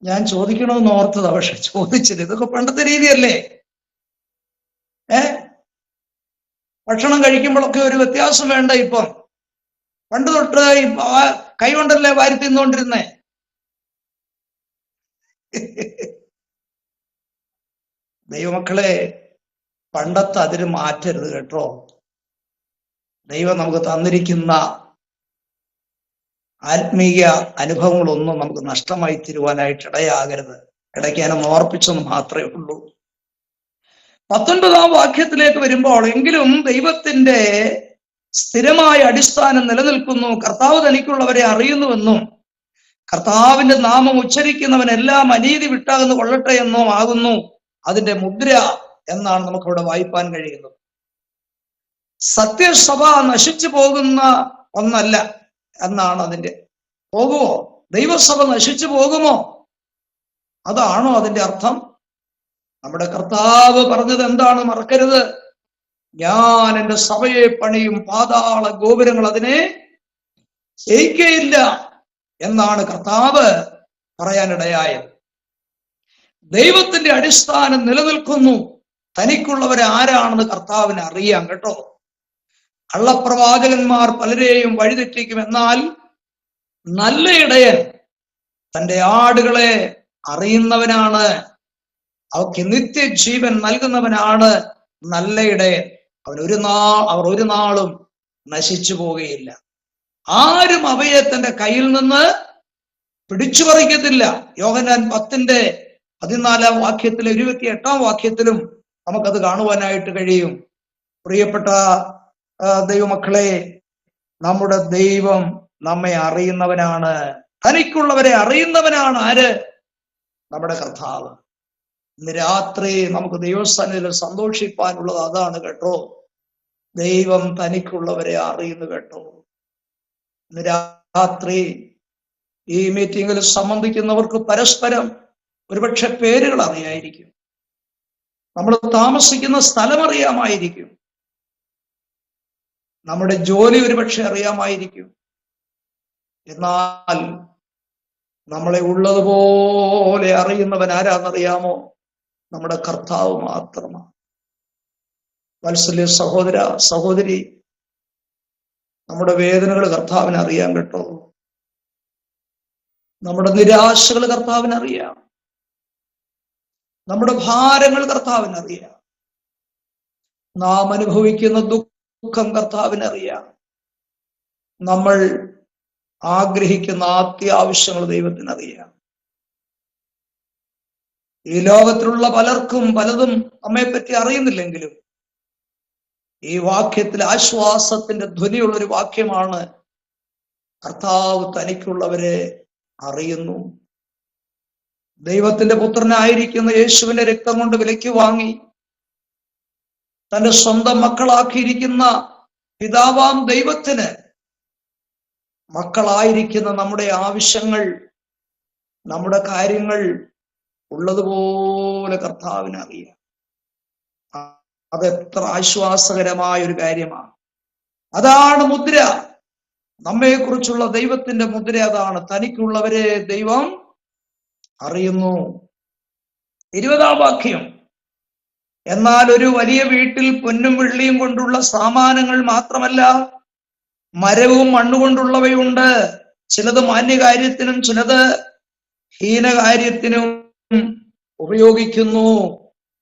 ഞാൻ ചോദിക്കണമെന്ന് ഓർത്തതാ, പക്ഷെ ചോദിച്ചില്ല. ഇതൊക്കെ പണ്ടത്തെ രീതിയല്ലേ? ഭക്ഷണം കഴിക്കുമ്പോഴൊക്കെ ഒരു വ്യത്യാസം വേണ്ട? ഇപ്പം പണ്ട് തൊട്ട് കൈകൊണ്ടല്ലേ വാരി തിന്നുകൊണ്ടിരുന്നേ. ദൈവമക്കളെ, പണ്ടത്തെ അതിന് മാറ്റരുത് കേട്ടോ. ദൈവം നമുക്ക് തന്നിരിക്കുന്ന ആത്മീയ അനുഭവങ്ങളൊന്നും നമുക്ക് നഷ്ടമായി തീരുവാനായിട്ട് ഇടയാകരുത്. ഇടയ്ക്ക് ഞാനൊന്ന് ഓർപ്പിച്ചെന്ന് മാത്രമേ ഉള്ളൂ. 19-ാം വാക്യത്തിലേക്ക് വരുമ്പോൾ, എങ്കിലും ദൈവത്തിന്റെ സ്ഥിരമായ അടിസ്ഥാനം നിലനിൽക്കുന്നു, കർത്താവ് തനിക്കുള്ളവരെ അറിയുന്നുവെന്നും കർത്താവിന്റെ നാമം ഉച്ചരിക്കുന്നവനെല്ലാം അനീതി വിട്ടാകുന്നു കൊള്ളട്ടെ എന്നും ആകുന്നു അതിന്റെ മുദ്ര എന്നാണ് നമുക്കവിടെ വായിപ്പാൻ കഴിയുന്നത്. സത്യസഭ നശിച്ചു പോകുന്ന ഒന്നല്ല എന്നാണ് അതിന്റെ. പോകുമോ? ദൈവസഭ നശിച്ചു പോകുമോ? അതാണോ അതിന്റെ അർത്ഥം? നമ്മുടെ കർത്താവ് പറഞ്ഞത് എന്താണ്? മറക്കരുത്, ഞാൻ എൻ്റെ സഭയെ പണിയും, പാതാള ഗോപുരങ്ങൾ അതിനെ ജയിക്കയില്ല എന്നാണ് കർത്താവ് പറയാനിടയായത്. ദൈവത്തിന്റെ അടിസ്ഥാനം നിലനിൽക്കുന്നു. തനിക്കുള്ളവരെ ആരാണെന്ന് കർത്താവിന് അറിയാം കേട്ടോ. കള്ളപ്രവാചകന്മാർ പലരെയും വഴിതെറ്റിക്കും, എന്നാൽ നല്ല ഇടയൻ തന്റെ ആടുകളെ അറിയുന്നവനാണ്. അവർക്ക് നിത്യജീവൻ നൽകുന്നവനാണ് നല്ല ഇടയൻ. അവർ ഒരു നാളും നശിച്ചു പോവുകയില്ല. ആരും അവയെ തന്റെ കയ്യിൽ നിന്ന് പിടിച്ചു പറിക്കത്തില്ല. യോഹന്നാൻ 10-ന്റെ 14-ാം വാക്യത്തിലും 28-ാം വാക്യത്തിലും നമുക്കത് കാണുവാനായിട്ട് കഴിയും. പ്രിയപ്പെട്ട ദൈവമക്കളെ, നമ്മുടെ ദൈവം നമ്മെ അറിയുന്നവനാണ്. തനിക്കുള്ളവരെ അറിയുന്നവനാണ്. ആര്? നമ്മുടെ കർത്താവ്. ഇന്ന് രാത്രി നമുക്ക് ദൈവസ്ഥാനത്തിൽ സന്തോഷിപ്പാനുള്ളത് അതാണ് കേട്ടോ. ദൈവം തനിക്കുള്ളവരെ അറിയുന്നു കേട്ടോ. ഇന്ന് രാത്രി ഈ മീറ്റിങ്ങിൽ സംബന്ധിക്കുന്നവർക്ക് പരസ്പരം ഒരുപക്ഷെ പേരുകൾ അറിയായിരിക്കും, നമ്മൾ താമസിക്കുന്ന സ്ഥലം അറിയാമായിരിക്കും, നമ്മുടെ ജോലി ഒരുപക്ഷെ അറിയാമായിരിക്കും. എന്നാൽ നമ്മളെ ഉള്ളതുപോലെ അറിയുന്നവൻ ആരാന്നറിയാമോ? നമ്മുടെ കർത്താവ് മാത്രമാണ്. വാത്സല്യ സഹോദര സഹോദരി, നമ്മുടെ വേദനകൾ കർത്താവിന് അറിയാം കേട്ടോ. നമ്മുടെ നിരാശകൾ കർത്താവിന് അറിയാം. നമ്മുടെ ഭാരങ്ങൾ കർത്താവിന് അറിയാം. നാം അനുഭവിക്കുന്ന ദുഃഖം കർത്താവിന് അറിയാം. നമ്മൾ ആഗ്രഹിക്കുന്ന അത്യാവശ്യങ്ങൾ ദൈവത്തിന് അറിയാം. ഈ ലോകത്തിലുള്ള പലർക്കും പലതും നമ്മെപ്പറ്റി അറിയുന്നില്ലെങ്കിലും ഈ വാക്യത്തിൽ ആശ്വാസത്തിന്റെ ധ്വനിയുള്ളൊരു വാക്യമാണ്. കർത്താവ് തനിക്കുള്ളവരെ അറിയുന്നു. ദൈവത്തിന്റെ പുത്രനായിരിക്കുന്ന യേശുവിന്റെ രക്തം കൊണ്ട് വിലയ്ക്ക് വാങ്ങി തന്റെ സ്വന്തം മക്കളാക്കിയിരിക്കുന്ന പിതാവാം ദൈവത്തിന് മക്കളായിരിക്കുന്ന നമ്മുടെ ആവശ്യങ്ങൾ, നമ്മുടെ കാര്യങ്ങൾ ഉള്ളതുപോലെ കർത്താവിന് അറിയാം. അതെത്ര ആശ്വാസകരമായ ഒരു കാര്യമാണ്. അതാണ് മുദ്ര. നമ്മെക്കുറിച്ചുള്ള ദൈവത്തിന്റെ മുദ്ര അതാണ്. തനിക്കുള്ളവരെ ദൈവം അറിയുന്നു. 20-ാം വാക്യം, എന്നാൽ ഒരു വലിയ വീട്ടിൽ പൊന്നും വെള്ളിയും കൊണ്ടുള്ള സാമാനങ്ങൾ മാത്രമല്ല, മരവും മണ്ണുകൊണ്ടുള്ളവയുണ്ട്. ചിലത് മാന്യകാര്യത്തിനും ചിലത് ഹീനകാര്യത്തിനും ഉപയോഗിക്കുന്നു.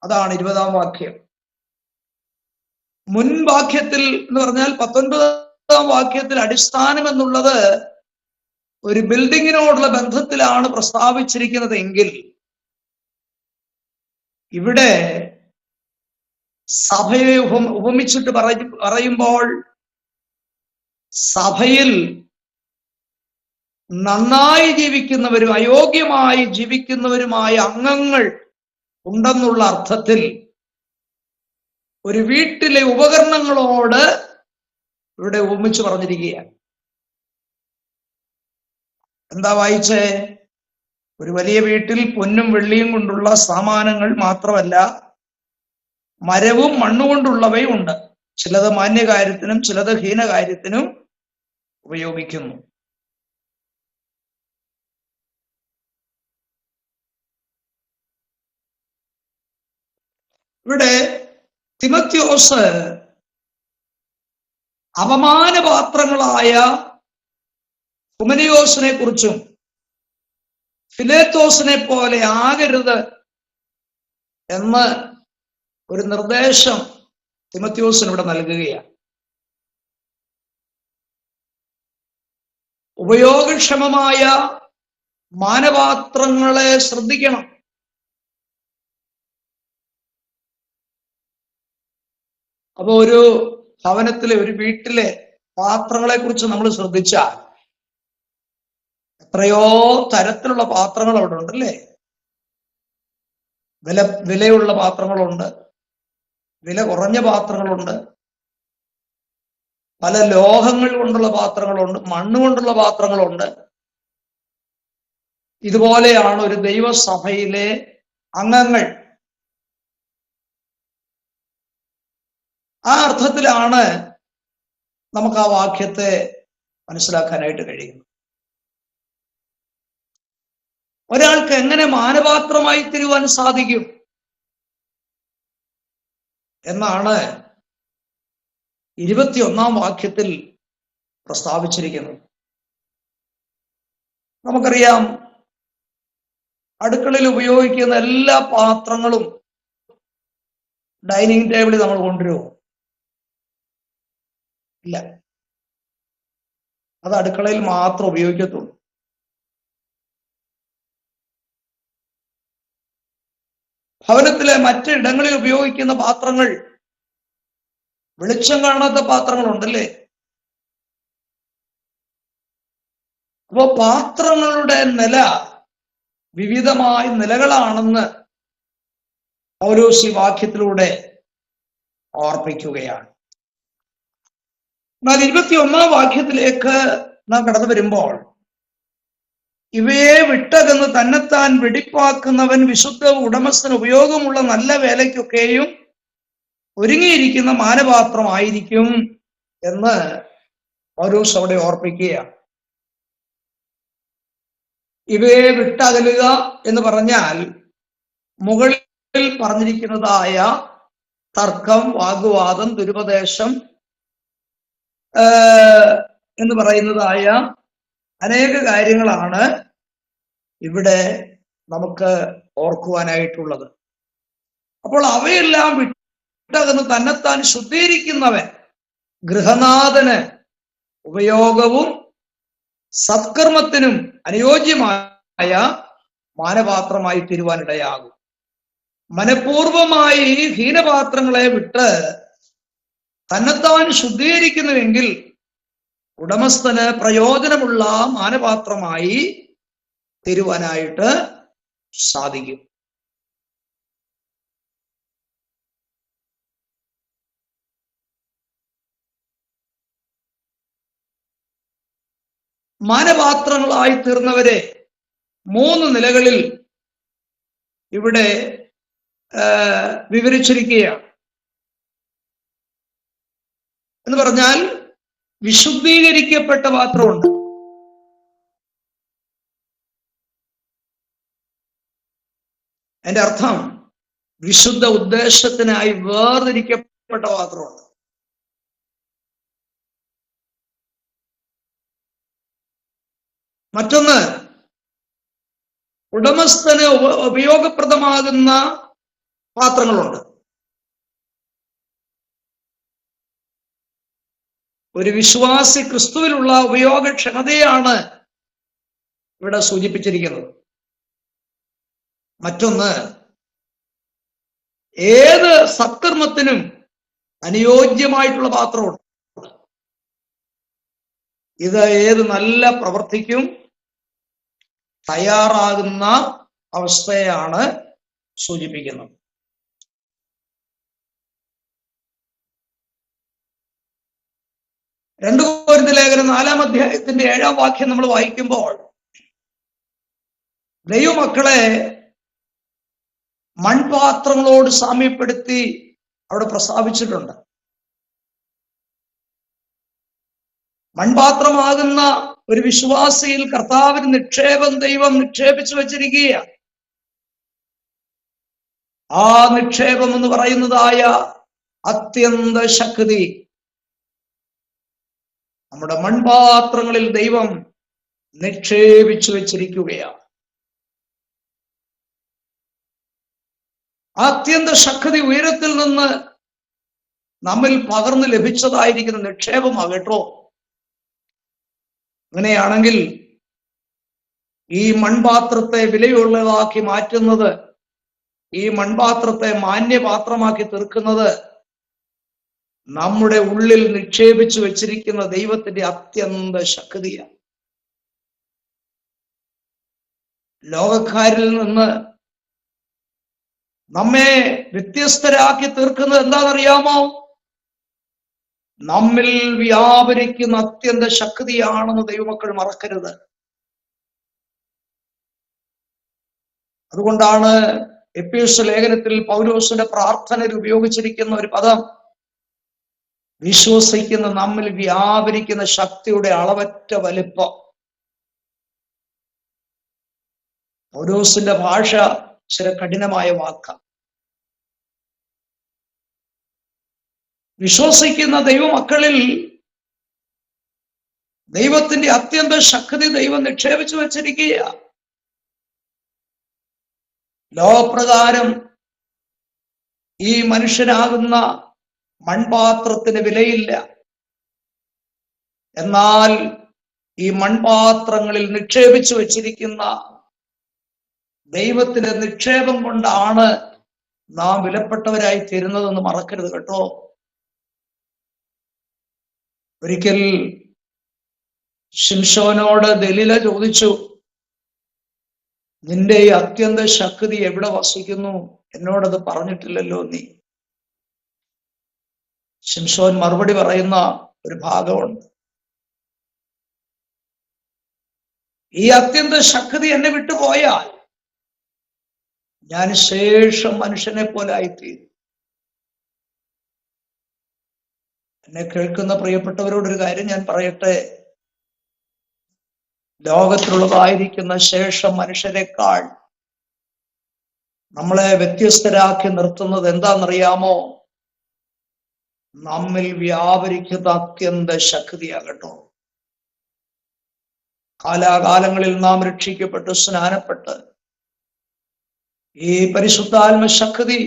അതാണ് 20-ാം വാക്യം. മുൻ വാക്യത്തിൽ എന്ന് പറഞ്ഞാൽ 19-ാം വാക്യത്തിൽ അടിസ്ഥാനം എന്നുള്ളത് ഒരു ബിൽഡിങ്ങിനോടുള്ള ബന്ധത്തിലാണ് പ്രസ്താവിച്ചിരിക്കുന്നത് എങ്കിൽ ഇവിടെ സഭയെ ഉപമിച്ചിട്ട് പറയുമ്പോൾ സഭയിൽ നന്നായി ജീവിക്കുന്നവരും അയോഗ്യമായി ജീവിക്കുന്നവരുമായ അംഗങ്ങൾ ഉണ്ടെന്നുള്ള അർത്ഥത്തിൽ ഒരു വീട്ടിലെ ഉപകരണങ്ങളോട് ഇവിടെ ഉപമിച്ച് പറഞ്ഞിരിക്കുകയാണ്. എന്താ വായിച്ചേ? ഒരു വലിയ വീട്ടിൽ പൊന്നും വെള്ളിയും കൊണ്ടുള്ള സാമാനങ്ങൾ മാത്രമല്ല, മരവും മണ്ണുകൊണ്ടുള്ളവയും ഉണ്ട്. ചിലത് മാന്യകാര്യത്തിനും ചിലത് ഹീനകാര്യത്തിനും ഉപയോഗിക്കുന്നു. ഇവിടെ തിമോഥെയോസ് അപമാനപാത്രങ്ങളായ ഹുമനയോസിനെ കുറിച്ചും ഫിലേത്തോസിനെ പോലെ ആകരുത് എന്ന് ഒരു നിർദ്ദേശം തിമോഥെയോസിന് ഇവിടെ നൽകുകയാണ്. ഉപയോഗക്ഷമമായ മാനപാത്രങ്ങളെ ശ്രദ്ധിക്കണം. അപ്പൊ ഒരു ഭവനത്തിലെ, ഒരു വീട്ടിലെ പാത്രങ്ങളെ കുറിച്ച് നമ്മൾ ശ്രദ്ധിച്ചാൽ എത്രയോ തരത്തിലുള്ള പാത്രങ്ങൾ അവിടെ ഉണ്ടല്ലേ. വിലയുള്ള പാത്രങ്ങളുണ്ട്, വില കുറഞ്ഞ പാത്രങ്ങളുണ്ട്, പല ലോഹങ്ങൾ കൊണ്ടുള്ള പാത്രങ്ങളുണ്ട്, മണ്ണ് കൊണ്ടുള്ള പാത്രങ്ങളുണ്ട്. ഇതുപോലെയാണ് ഒരു ദൈവസഭയിലെ അംഗങ്ങൾ. ആ അർത്ഥത്തിലാണ് നമുക്ക് ആ വാക്യത്തെ മനസ്സിലാക്കാനായിട്ട് കഴിയുന്നത്. ഒരാൾക്ക് എങ്ങനെ മാനപാത്രമായി തീരുവാൻ സാധിക്കും എന്നാണ് 21-ാം വാക്യത്തിൽ പ്രസ്താവിച്ചിരിക്കുന്നത്. നമുക്കറിയാം, അടുക്കളയിൽ ഉപയോഗിക്കുന്ന എല്ലാ പാത്രങ്ങളും ഡൈനിങ് ടേബിളിൽ നമ്മൾ കൊണ്ടുവരുമോ? ഇല്ല. അത് അടുക്കളയിൽ മാത്രം ഉപയോഗിക്കത്തുള്ളൂ. ഭവനത്തിലെ മറ്റിടങ്ങളിൽ ഉപയോഗിക്കുന്ന പാത്രങ്ങൾ, വെളിച്ചം കാണാത്ത പാത്രങ്ങളുണ്ടല്ലേ. അപ്പോ പാത്രങ്ങളുടെ നില വിവിധമായ നിലകളാണെന്ന് പൗലോസ് ഈ വാക്യത്തിലൂടെ ഓർപ്പിക്കുകയാണ്. എന്നാൽ 21-ാം വാക്യത്തിലേക്ക് നാം കടന്നു വരുമ്പോൾ, ഇവയെ വിട്ടകന്ന് തന്നെത്താൻ വെടിപ്പാക്കുന്നവൻ വിശുദ്ധ ഉടമസ്ഥന് ഉപയോഗമുള്ള നല്ല വേലയ്ക്കൊക്കെയും ഒരുങ്ങിയിരിക്കുന്ന മാനപാത്രമായിരിക്കും എന്ന് പൗലോസ് അവിടെ ഓർപ്പിക്കുകയാണ്. ഇവയെ വിട്ടകലുക എന്ന് പറഞ്ഞാൽ മുകളിൽ പറഞ്ഞിരിക്കുന്നതായ തർക്കം, വാഗ്വാദം, ദുരുപദേശം എന്ന് പറയുന്നതായ അനേക കാര്യങ്ങളാണ് ഇവിടെ നമുക്ക് ഓർക്കുവാനായിട്ടുള്ളത്. അപ്പോൾ അവയെല്ലാം വിട്ടകന്ന് തന്നെത്താൻ ശുദ്ധീകരിക്കുന്നവൻ ഗൃഹനാഥന് ഉപയോഗവും സത്കർമ്മത്തിനും അനുയോജ്യമായ മാനപാത്രമായി തീരുവാനിടയാകും. മനഃപൂർവമായി ഹീനപാത്രങ്ങളെ വിട്ട് തന്നെത്താൻ ശുദ്ധീകരിക്കുന്നുവെങ്കിൽ ഉടമസ്ഥന് പ്രയോജനമുള്ള മാനപാത്രമായി തീരുവാനായിട്ട് സാധിക്കും. മാനപാത്രങ്ങളായി തീർന്നവരെ 3 നിലകളിൽ ഇവിടെ വിവരിച്ചിരിക്കുകയാണ്. എന്ന് പറഞ്ഞാൽ വിശുദ്ധീകരിക്കപ്പെട്ട പാത്രമുണ്ട്, അതിന്റെ അർത്ഥം വിശുദ്ധ ഉദ്ദേശത്തിനായി വേർതിരിക്കപ്പെട്ട പാത്രമുണ്ട്. മറ്റൊന്ന്, ഉടമസ്ഥന് ഉപയോഗപ്രദമാകുന്ന പാത്രങ്ങളുണ്ട്. ഒരു വിശ്വാസി ക്രിസ്തുവിലുള്ള ഉപയോഗക്ഷമതയാണ് ഇവിടെ സൂചിപ്പിച്ചിരിക്കുന്നത്. മറ്റൊന്ന്, ഏത് സത്കർമ്മത്തിനും അനുയോജ്യമായിട്ടുള്ള പാത്രമുണ്ട്. ഇത് ഏത് നല്ല പ്രവൃത്തിക്കും തയ്യാറാകുന്ന അവസ്ഥയാണ് സൂചിപ്പിക്കുന്നത്. രണ്ട് കൊരിന്ത്യർ ലേഖനം 4-ാം അധ്യായത്തിന്റെ 7-ാം വാക്യം നമ്മൾ വായിക്കുമ്പോൾ ദൈവമക്കളെ മൺപാത്രങ്ങളോട് സാമ്യപ്പെടുത്തി അവിടെ പ്രസ്താവിച്ചിട്ടുണ്ട്. മൺപാത്രമാകുന്ന ഒരു വിശ്വാസിയിൽ കർത്താവിന് നിക്ഷേപം ദൈവം നിക്ഷേപിച്ചു വച്ചിരിക്കുകയാണ്. ആ നിക്ഷേപം എന്ന് പറയുന്നതായ അത്യന്ത ശക്തി നമ്മുടെ മൺപാത്രങ്ങളിൽ ദൈവം നിക്ഷേപിച്ചു വച്ചിരിക്കുകയാണ്. അത്യന്ത ശക്തി ഉയരത്തിൽ നിന്ന് നമ്മിൽ പകർന്നു ലഭിച്ചതായിരിക്കുന്ന നിക്ഷേപമാകട്ടോ. അങ്ങനെയാണെങ്കിൽ ഈ മൺപാത്രത്തെ വിലയുള്ളതാക്കി മാറ്റുന്നത്, ഈ മൺപാത്രത്തെ മാന്യപാത്രമാക്കി തീർക്കുന്നത് നമ്മുടെ ഉള്ളിൽ നിക്ഷേപിച്ചു വെച്ചിരിക്കുന്ന ദൈവത്തിന്റെ അത്യന്ത ശക്തിയാണ്. ലോകക്കാരിൽ നിന്ന് നമ്മെ വ്യത്യസ്തരാക്കി തീർക്കുന്നത് എന്താണെന്നറിയാമോ? നമ്മിൽ വ്യാപരിക്കുന്ന അത്യന്ത ശക്തിയാണെന്ന് ദൈവമക്കൾ മറക്കരുത്. അതുകൊണ്ടാണ് എഫേസ്യ ലേഖനത്തിൽ പൗലോസിന്റെ പ്രാർത്ഥനയിൽ ഉപയോഗിച്ചിരിക്കുന്ന ഒരു പദം, വിശ്വസിക്കുന്ന നമ്മിൽ വ്യാപരിക്കുന്ന ശക്തിയുടെ അളവറ്റ വലിപ്പം. പൗലോസിന്റെ ഭാഷ ചില കഠിനമായ വാക്കാണ്. വിശ്വസിക്കുന്ന ദൈവമക്കളിൽ ദൈവത്തിന്റെ അത്യന്ത ശക്തി ദൈവം നിക്ഷേപിച്ചു വച്ചിരിക്കുകയാണ്. ലോകപ്രകാരം ഈ മനുഷ്യനാകുന്ന മൺപാത്രത്തിന് വിലയില്ല. എന്നാൽ ഈ മൺപാത്രങ്ങളിൽ നിക്ഷേപിച്ചു വച്ചിരിക്കുന്ന ദൈവത്തിന്റെ നിക്ഷേപം കൊണ്ടാണ് നാം വിലപ്പെട്ടവരായി തീരുന്നതെന്ന് മറക്കരുത് കേട്ടോ. ഒരിക്കൽ ശിംശോനോട് ദലീല ചോദിച്ചു, നിന്റെ ഈ അത്യന്ത ശക്തി എവിടെ വസിക്കുന്നു? എന്നോടത് പറഞ്ഞിട്ടില്ലല്ലോ നീ. ശിംശോൻ മറുപടി പറയുന്ന ഒരു ഭാഗമുണ്ട്. ഈ അത്യന്ത ശക്തി എന്നെ വിട്ടുപോയാൽ ഞാൻ ശേഷം മനുഷ്യനെ പോലെ ആയിത്തീരും. എന്നെ കേൾക്കുന്ന പ്രിയപ്പെട്ടവരോടൊരു കാര്യം ഞാൻ പറയട്ടെ. ലോകത്തിലുള്ളതായിരിക്കുന്ന ശേഷം മനുഷ്യരെക്കാൾ നമ്മളെ വ്യത്യസ്തരാക്കി നിർത്തുന്നത് എന്താണെന്നറിയാമോ? നമ്മിൽ വ്യാപരിക്കുന്ന അത്യന്ത ശക്തിയാകട്ടോ. കാലാകാലങ്ങളിൽ നാം രക്ഷിക്കപ്പെട്ട് സ്നാനപ്പെട്ട് ഈ പരിശുദ്ധാത്മ ശക്തി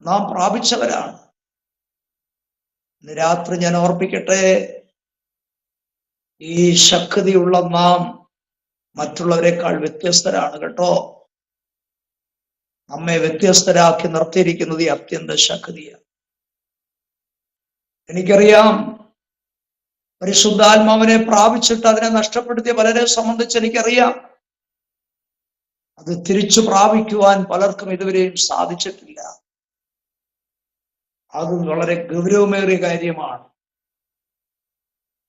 നാം പ്രാപിച്ചവരാണ്. ഇന്ന് രാത്രി ഞാൻ ഓർപ്പിക്കട്ടെ, ഈ ശക്തിയുള്ള നാം മറ്റുള്ളവരെക്കാൾ വ്യത്യസ്തരാണ് കേട്ടോ. നമ്മെ വ്യത്യസ്തരാക്കി നിർത്തിയിരിക്കുന്നത് ഈ അത്യന്ത ശക്തിയാണ്. എനിക്കറിയാം, പരിശുദ്ധാത്മാവിനെ പ്രാപിച്ചിട്ട് അതിനെ നഷ്ടപ്പെടുത്തിയ പലരെ സംബന്ധിച്ച് എനിക്കറിയാം. അത് തിരിച്ചു പ്രാപിക്കുവാൻ പലർക്കും ഇതുവരെയും സാധിച്ചിട്ടില്ല. അത് വളരെ ഗൗരവമേറിയ കാര്യമാണ്.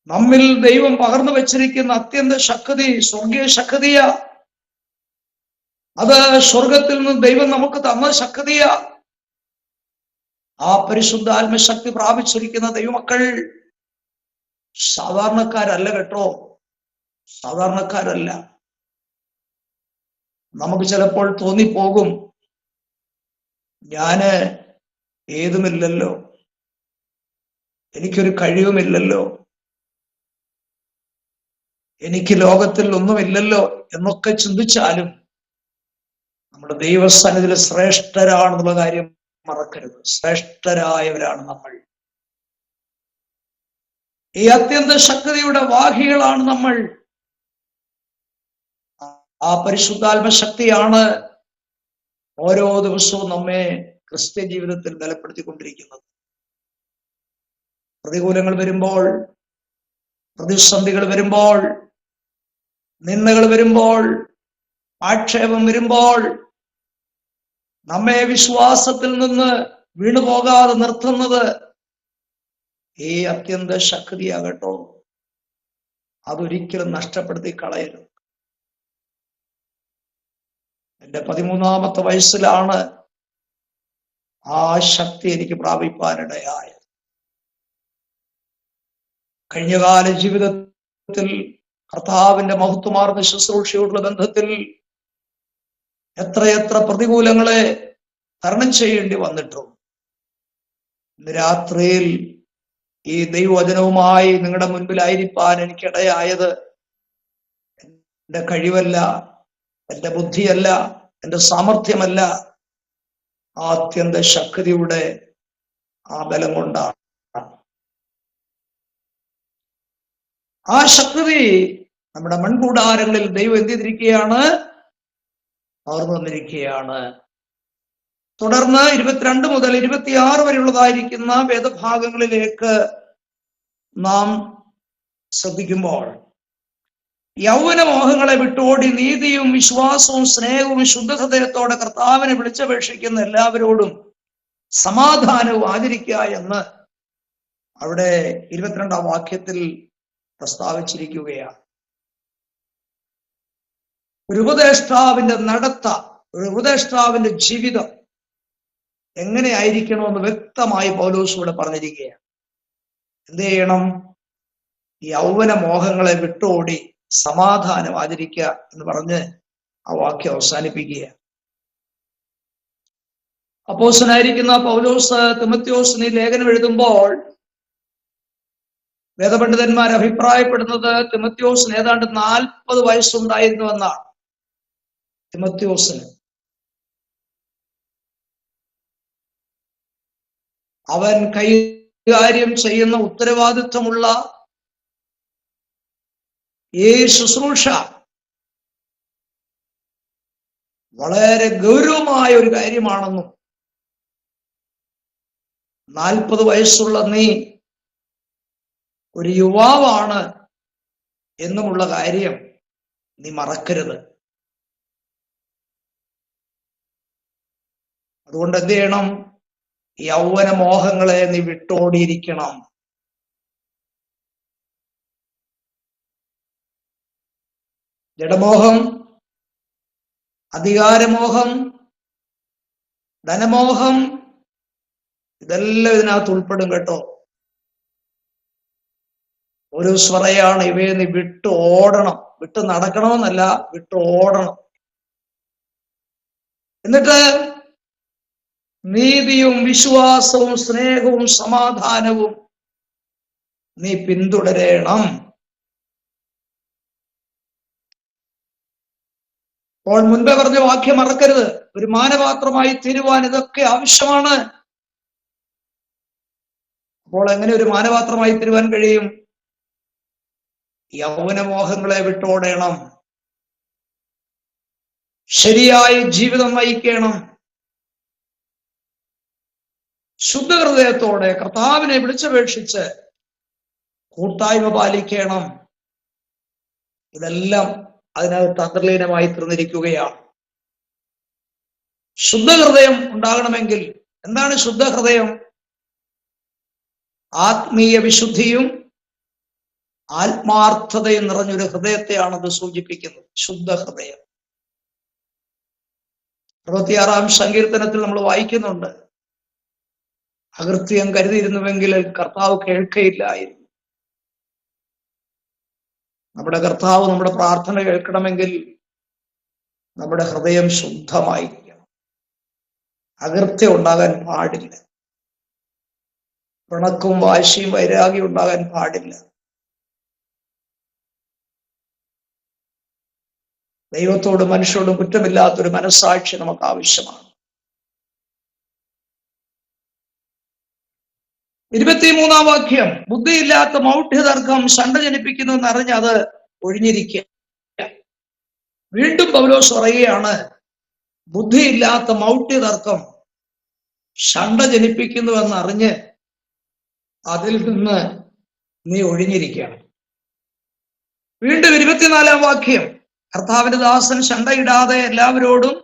നമ്മിൽ ദൈവം പകർന്നു വെച്ചിരിക്കുന്ന അത്യന്ത ശക്തി സ്വർഗീയ ശക്തിയ. അത് സ്വർഗത്തിൽ നിന്ന് ദൈവം നമുക്ക് തന്ന ശക്തിയ. ആ പരിശുദ്ധാത്മശക്തി പ്രാപിച്ചിരിക്കുന്ന ദൈവമക്കൾ സാധാരണക്കാരല്ല കേട്ടോ, സാധാരണക്കാരല്ല. നമുക്ക് ചിലപ്പോൾ തോന്നിപ്പോകും, ഞാന് ഏതുമില്ലല്ലോ, എനിക്കൊരു കഴിവുമില്ലല്ലോ, എനിക്ക് ലോകത്തിൽ ഒന്നുമില്ലല്ലോ എന്നൊക്കെ ചിന്തിച്ചാലും നമ്മുടെ ദൈവസന്നിധിയിൽ ശ്രേഷ്ഠരാണെന്നുള്ള കാര്യം മറക്കരുത്. ശ്രേഷ്ഠരായവരാണ് നമ്മൾ. ഈ അത്യന്ത ശക്തിയുടെ വാഹികളാണ് നമ്മൾ. ആ പരിശുദ്ധാത്മശക്തിയാണ് ഓരോ ദിവസവും നമ്മെ ക്രിസ്ത്യ ജീവിതത്തിൽ ബലപ്പെടുത്തിക്കൊണ്ടിരിക്കുന്നത്. പ്രതികൂലങ്ങൾ വരുമ്പോൾ, പ്രതിസന്ധികൾ വരുമ്പോൾ, നിന്ദകൾ വരുമ്പോൾ, ആക്ഷേപം വരുമ്പോൾ നമ്മെ വിശ്വാസത്തിൽ നിന്ന് വീണുപോകാതെ നിർത്തുന്നത് ഈ അത്യന്ത ശക്തിയാകട്ടോ. അതൊരിക്കലും നഷ്ടപ്പെടുത്തി കളയരുത്. എന്റെ 13ാമത്തെ വയസ്സിലാണ് ആ ശക്തി എനിക്ക് പ്രാപിപ്പാനിടയായത്. കഴിഞ്ഞകാല ജീവിതത്തിൽ കർത്താവിന്റെ മഹത്വമാർന്ന ശുശ്രൂഷയോടുള്ള ബന്ധത്തിൽ എത്രയെത്ര പ്രതികൂലങ്ങളെ തരണം ചെയ്യേണ്ടി വന്നിട്ടും ഇന്ന് രാത്രിയിൽ ഈ ദൈവവചനവുമായി നിങ്ങളുടെ മുൻപിലായിരിക്കാൻ എനിക്കിടയായത് എന്റെ കഴിവല്ല, എന്റെ ബുദ്ധിയല്ല, എന്റെ സാമർഥ്യമല്ല, ആ അത്യന്ത ശക്തിയുടെ ആ ബലം കൊണ്ടാണ്. ആ ശക്തി നമ്മുടെ മൺകൂടാരങ്ങളിൽ ദൈവം എന്ത് ചെയ്തിരിക്കുകയാണ്? പകർന്നു വന്നിരിക്കുകയാണ്. തുടർന്ന് 22 മുതൽ 26 വരെയുള്ളതായിരിക്കുന്ന വേദഭാഗങ്ങളിലേക്ക് നാം ശ്രദ്ധിക്കുമ്പോൾ, യൗവനമോഹങ്ങളെ വിട്ടോടി നീതിയും വിശ്വാസവും സ്നേഹവും ശുദ്ധഹൃദയത്തോടെ കർത്താവിനെ വിളിച്ചപേക്ഷിക്കുന്ന എല്ലാവരോടും സമാധാനവും ആചരിക്കുക എന്ന് അവിടെ 22ാം വാക്യത്തിൽ പ്രസ്താവിച്ചിരിക്കുകയാണ്. ഒരു ഉപദേഷ്ടാവിന്റെ നടത്ത, ഒരു ഉപദേഷ്ടാവിന്റെ ജീവിതം എങ്ങനെയായിരിക്കണമെന്ന് വ്യക്തമായി പൗലോസ് ഇവിടെ പറഞ്ഞിരിക്കുകയാണ്. എന്ത് ചെയ്യണം? യൗവന മോഹങ്ങളെ വിട്ടോടി സമാധാനം ആചരിക്കുക എന്ന് പറഞ്ഞ് ആ വാക്യം അവസാനിപ്പിക്കുക. അപ്പോസ്തലനായിരിക്കുന്ന പൗലോസ് തിമോഥെയോസിന് ലേഖനം എഴുതുമ്പോൾ വേദപണ്ഡിതന്മാർ അഭിപ്രായപ്പെടുന്നത് തിമോഥെയോസിന് ഏതാണ്ട് 40 വയസ്സുണ്ടായിരുന്നുവെന്നാണ്. തിമോഥെയോസിന് അവൻ കൈകാര്യം ചെയ്യുന്ന ഉത്തരവാദിത്വമുള്ള ഈ ശുശ്രൂഷ വളരെ ഗൗരവമായ ഒരു കാര്യമാണെന്നും 40 വയസ്സുള്ള നീ ഒരു യുവാവാണ് എന്നുമുള്ള കാര്യം നീ മറക്കരുത്. അതുകൊണ്ട് എന്ത് ചെയ്യണം? യൗവന മോഹങ്ങളെ നീ വിട്ടോടിയിരിക്കണം. ജഡമോഹം, അധികാരമോഹം, ധനമോഹം, ഇതെല്ലാം ഇതിനകത്ത് ഉൾപ്പെടും കേട്ടോ. ഒരു സ്വറയാണ് ഇവയെ നീ വിട്ട് ഓടണം. വിട്ട് നടക്കണമെന്നല്ല, വിട്ട് ഓടണം. എന്നിട്ട് നീതിയും വിശ്വാസവും സ്നേഹവും സമാധാനവും നീ പിന്തുടരണം. അപ്പോൾ മുൻപേ പറഞ്ഞ വാക്യം മറക്കരുത്. ഒരു മാനപാത്രമായി തീരുവാൻ ഇതൊക്കെ ആവശ്യമാണ്. അപ്പോൾ എങ്ങനെ ഒരു മാനപാത്രമായി തീരുവാൻ കഴിയും? യൗവനമോഹങ്ങളെ വിട്ടോടണം. ശരിയായ ജീവിതം നയിക്കണം. ശുദ്ധഹൃദയത്തോടെ കർത്താവിനെ വിളിച്ചപേക്ഷിച്ച് കൂട്ടായ്മ പാലിക്കണം. ഇതെല്ലാം അതിനകത്ത് അന്തർലീനമായി തീർന്നിരിക്കുകയാണ്. ശുദ്ധഹൃദയം ഉണ്ടാകണമെങ്കിൽ എന്താണ് ശുദ്ധഹൃദയം? ആത്മീയ വിശുദ്ധിയും ആത്മാർത്ഥതയും നിറഞ്ഞൊരു ഹൃദയത്തെയാണ് അത് സൂചിപ്പിക്കുന്നത്. ശുദ്ധ ഹൃദയം. 66-ാം സങ്കീർത്തനത്തിൽ നമ്മൾ വായിക്കുന്നുണ്ട്, അകൃത്യം കരുതിയിരുന്നുവെങ്കിൽ കർത്താവ് കേൾക്കയില്ലായിരുന്നു. നമ്മുടെ കർത്താവ് നമ്മുടെ പ്രാർത്ഥന കേൾക്കണമെങ്കിൽ നമ്മുടെ ഹൃദയം ശുദ്ധമായിരിക്കണം. അകൃത്യം ഉണ്ടാകാൻ പാടില്ല. പിണക്കും വാശിയും വൈരാഗ്യം ഉണ്ടാകാൻ പാടില്ല. ദൈവത്തോടും മനുഷ്യരോടും കുറ്റമില്ലാത്തൊരു മനസ്സാക്ഷി നമുക്ക് ആവശ്യമാണ്. 23-ാം വാക്യം, ബുദ്ധിയില്ലാത്ത മൗഢ്യതർക്കം ശണ്ട ജനിപ്പിക്കുന്നു എന്നറിഞ്ഞ് അത് ഒഴിഞ്ഞിരിക്കുക. വീണ്ടും പൗലോസ് പറയുകയാണ്, ബുദ്ധിയില്ലാത്ത മൗഢ്യതർക്കം ശണ്ട ജനിപ്പിക്കുന്നുവെന്നറിഞ്ഞ് അതിൽ നിന്ന് നീ ഒഴിഞ്ഞിരിക്കുകയാണ്. വീണ്ടും 24-ാം വാക്യം, കർത്താവിന്റെ ദാസൻ ശണ്ടയിടാതെ എല്ലാവരോടും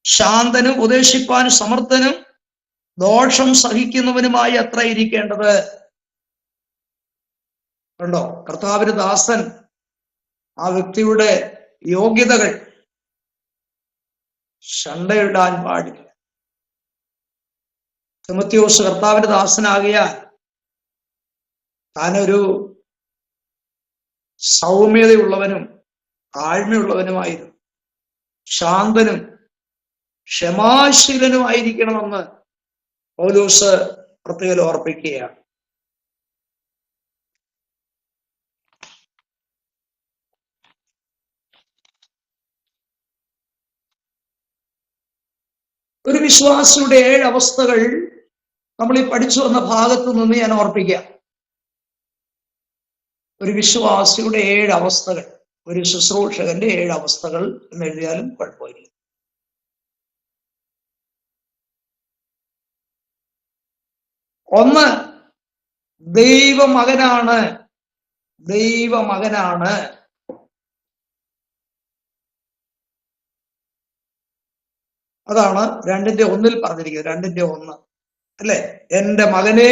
ശാന്തനും ഉപദേശിപ്പാനും സമർത്ഥനും ദോഷം സഹിക്കുന്നവനുമായി അത്ര ഇരിക്കേണ്ടത്. കണ്ടോ, കർത്താവിന്റെ ദാസൻ, ആ വ്യക്തിയുടെ യോഗ്യതകൾ ശണ്ടയിടാൻ പാടില്ല. തിമോത്തിയോസ് കർത്താവിന്റെ ദാസനാകിയാൽ താനൊരു സൗമ്യതയുള്ളവനും താഴ്മയുള്ളവനുമായിരുന്നു, ശാന്തനും ക്ഷമാശീലനുമായിരിക്കണമെന്ന് പൗലോസ് പ്രത്യേകം ഓർപ്പിക്കുകയാണ്. ഒരു വിശ്വാസിയുടെ 7 അവസ്ഥകൾ നമ്മൾ ഈ പഠിച്ചു വന്ന ഭാഗത്ത് നിന്ന് ഞാൻ ഓർപ്പിക്കാം. ഒരു വിശ്വാസിയുടെ 7 അവസ്ഥകൾ, ഒരു ശുശ്രൂഷകന്റെ 7 അവസ്ഥകൾ എന്ന് എഴുതിയാലും കുഴപ്പമില്ല. ഒന്ന്, ദൈവമകനാണ്. ദൈവമകനാണ്. അതാണ് 2:1 പറഞ്ഞിരിക്കുന്നത്. 2:1 അല്ലെ, എന്റെ മകനെ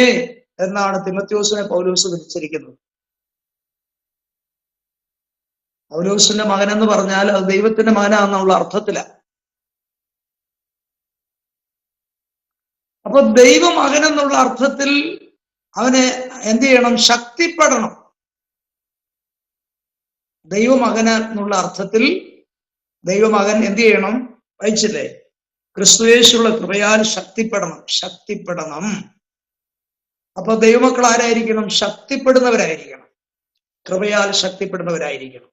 എന്നാണ് തിമോത്തിയോസിനെ പൗലോസ് വിളിച്ചിരിക്കുന്നത്. പൗലോസിന്റെ മകൻ എന്ന് പറഞ്ഞാൽ അത് ദൈവത്തിന്റെ മകനാണെന്നുള്ള അർത്ഥത്തിലാണ്. അപ്പൊ ദൈവമകൻ എന്നുള്ള അർത്ഥത്തിൽ അവനെ എന്ത് ചെയ്യണം? ശക്തിപ്പെടണം. ദൈവമകൻ എന്നുള്ള അർത്ഥത്തിൽ ദൈവമകൻ എന്ത് ചെയ്യണം? വായിച്ചില്ലേ? ക്രിസ്തുയേശുള്ള കൃപയാൽ ശക്തിപ്പെടണം. ശക്തിപ്പെടണം. അപ്പൊ ദൈവമക്കൾ ആരായിരിക്കണം? ശക്തിപ്പെടുന്നവരായിരിക്കണം. കൃപയാൽ ശക്തിപ്പെടുന്നവരായിരിക്കണം.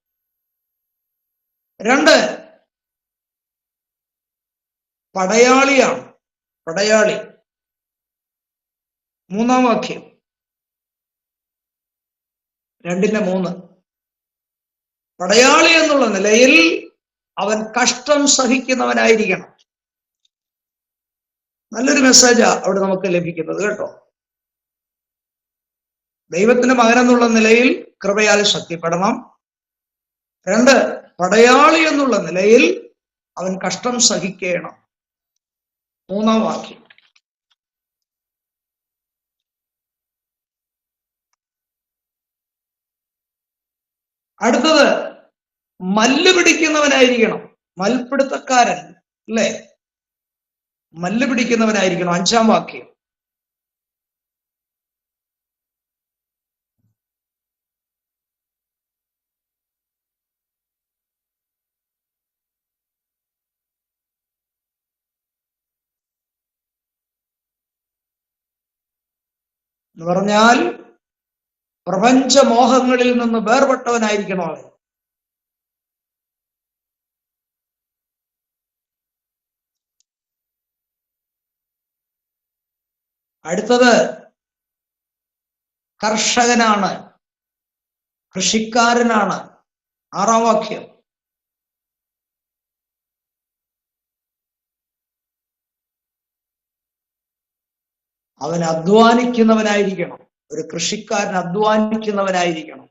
2, പടയാളിയാണ്. പടയാളി. 3-ാം വാക്യം, 2:3. പടയാളി എന്നുള്ള നിലയിൽ അവൻ കഷ്ടം സഹിക്കുന്നവനായിരിക്കണം. നല്ലൊരു മെസ്സേജാ അവിടെ നമുക്ക് ലഭിക്കുന്നത് കേട്ടോ. ദൈവത്തിന്റെ മകൻ എന്നുള്ള നിലയിൽ കൃപയാൽ ശക്തിപ്പെടണം. 2, പടയാളി എന്നുള്ള നിലയിൽ അവൻ കഷ്ടം സഹിക്കണം. 3-ാം വാക്യം, അടുത്തത് മല്ല് പിടിക്കുന്നവനായിരിക്കണം. മൽപിടുത്തക്കാരൻ അല്ലേ? മല്ല് പിടിക്കുന്നവനായിരിക്കണം. 5-ാം വാക്യം, എന്ന് പറഞ്ഞാൽ പ്രപഞ്ചമോഹങ്ങളിൽ നിന്ന് വേർപെട്ടവനായിരിക്കണം അവൻ. അടുത്തത് കർഷകനാണ്, കൃഷിക്കാരനാണ്. 6-ാം വാക്യം, അവൻ അധ്വാനിക്കുന്നവനായിരിക്കണം. ഒരു കൃഷിക്കാരൻ അധ്വാനിക്കുന്നവനായിരിക്കണം.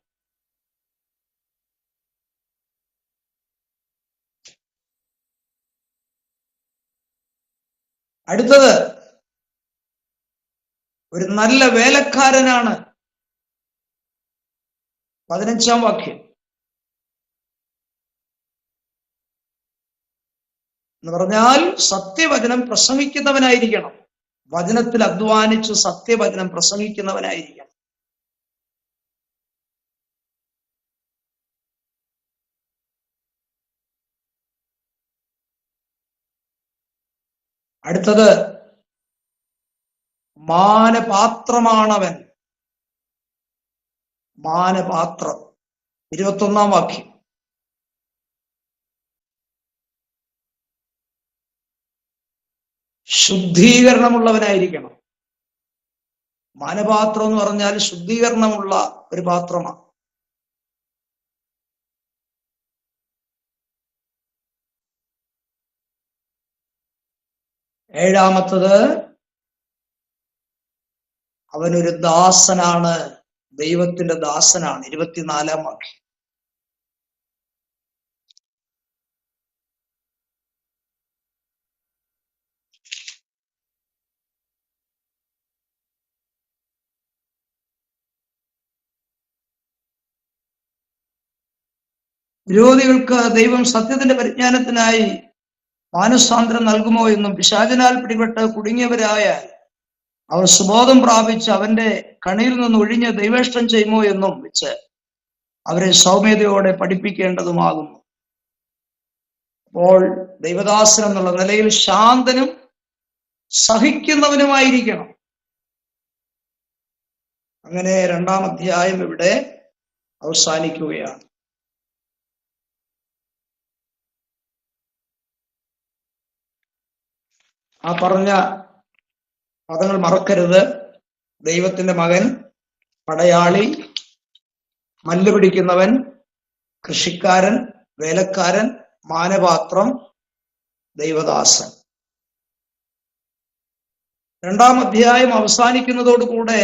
അടുത്തത് ഒരു നല്ല വേലക്കാരനാണ്. 15-ാം വാക്യം എന്ന് പറഞ്ഞാൽ സത്യവചനം പ്രസംഗിക്കുന്നവനായിരിക്കണം. വചനത്തിൽ അധ്വാനിച്ച് സത്യവചനം പ്രസംഗിക്കുന്നവനായിരിക്കണം. അടുത്തത് മാനപാത്രമാണവൻ. മാനപാത്രം 21-ാം വാക്യം. ശുദ്ധീകരണമുള്ളവനായിരിക്കണം. മാനപാത്രം എന്ന് പറഞ്ഞാൽ ശുദ്ധീകരണമുള്ള ഒരു പാത്രമാണ്. ഏഴാമത്തത് അവനൊരു ദാസനാണ്, ദൈവത്തിന്റെ ദാസനാണ്. 24-ാം വാക്യം. വിരോധികൾക്ക് ദൈവം സത്യത്തിന്റെ പരിജ്ഞാനത്തിനായി മാനസാന്തരം നൽകുമോ എന്നും പിശാചിനാൽ പിടിപെട്ട് കുടുങ്ങിയവരായാൽ അവർ സുബോധം പ്രാപിച്ച് അവന്റെ കണിയിൽ നിന്ന് ഒഴിഞ്ഞ് ദൈവേഷ്ടം ചെയ്യുമോ എന്നും വെച്ച് അവരെ സൗമ്യതയോടെ പഠിപ്പിക്കേണ്ടതുമാകുന്നു. അപ്പോൾ ദൈവദാസൻ എന്നുള്ള നിലയിൽ ശാന്തനും സഹിക്കുന്നവനുമായിരിക്കണം. അങ്ങനെ 2-ാം അധ്യായം ഇവിടെ അവസാനിക്കുകയാണ്. ആ പറഞ്ഞ പദങ്ങൾ മറക്കരുത്. ദൈവത്തിന്റെ മകൻ, പടയാളി, മല്ല് പിടിക്കുന്നവൻ, കൃഷിക്കാരൻ, വേലക്കാരൻ, മാനപാത്രം, ദൈവദാസൻ. 2-ാം അധ്യായം അവസാനിക്കുന്നതോടുകൂടെ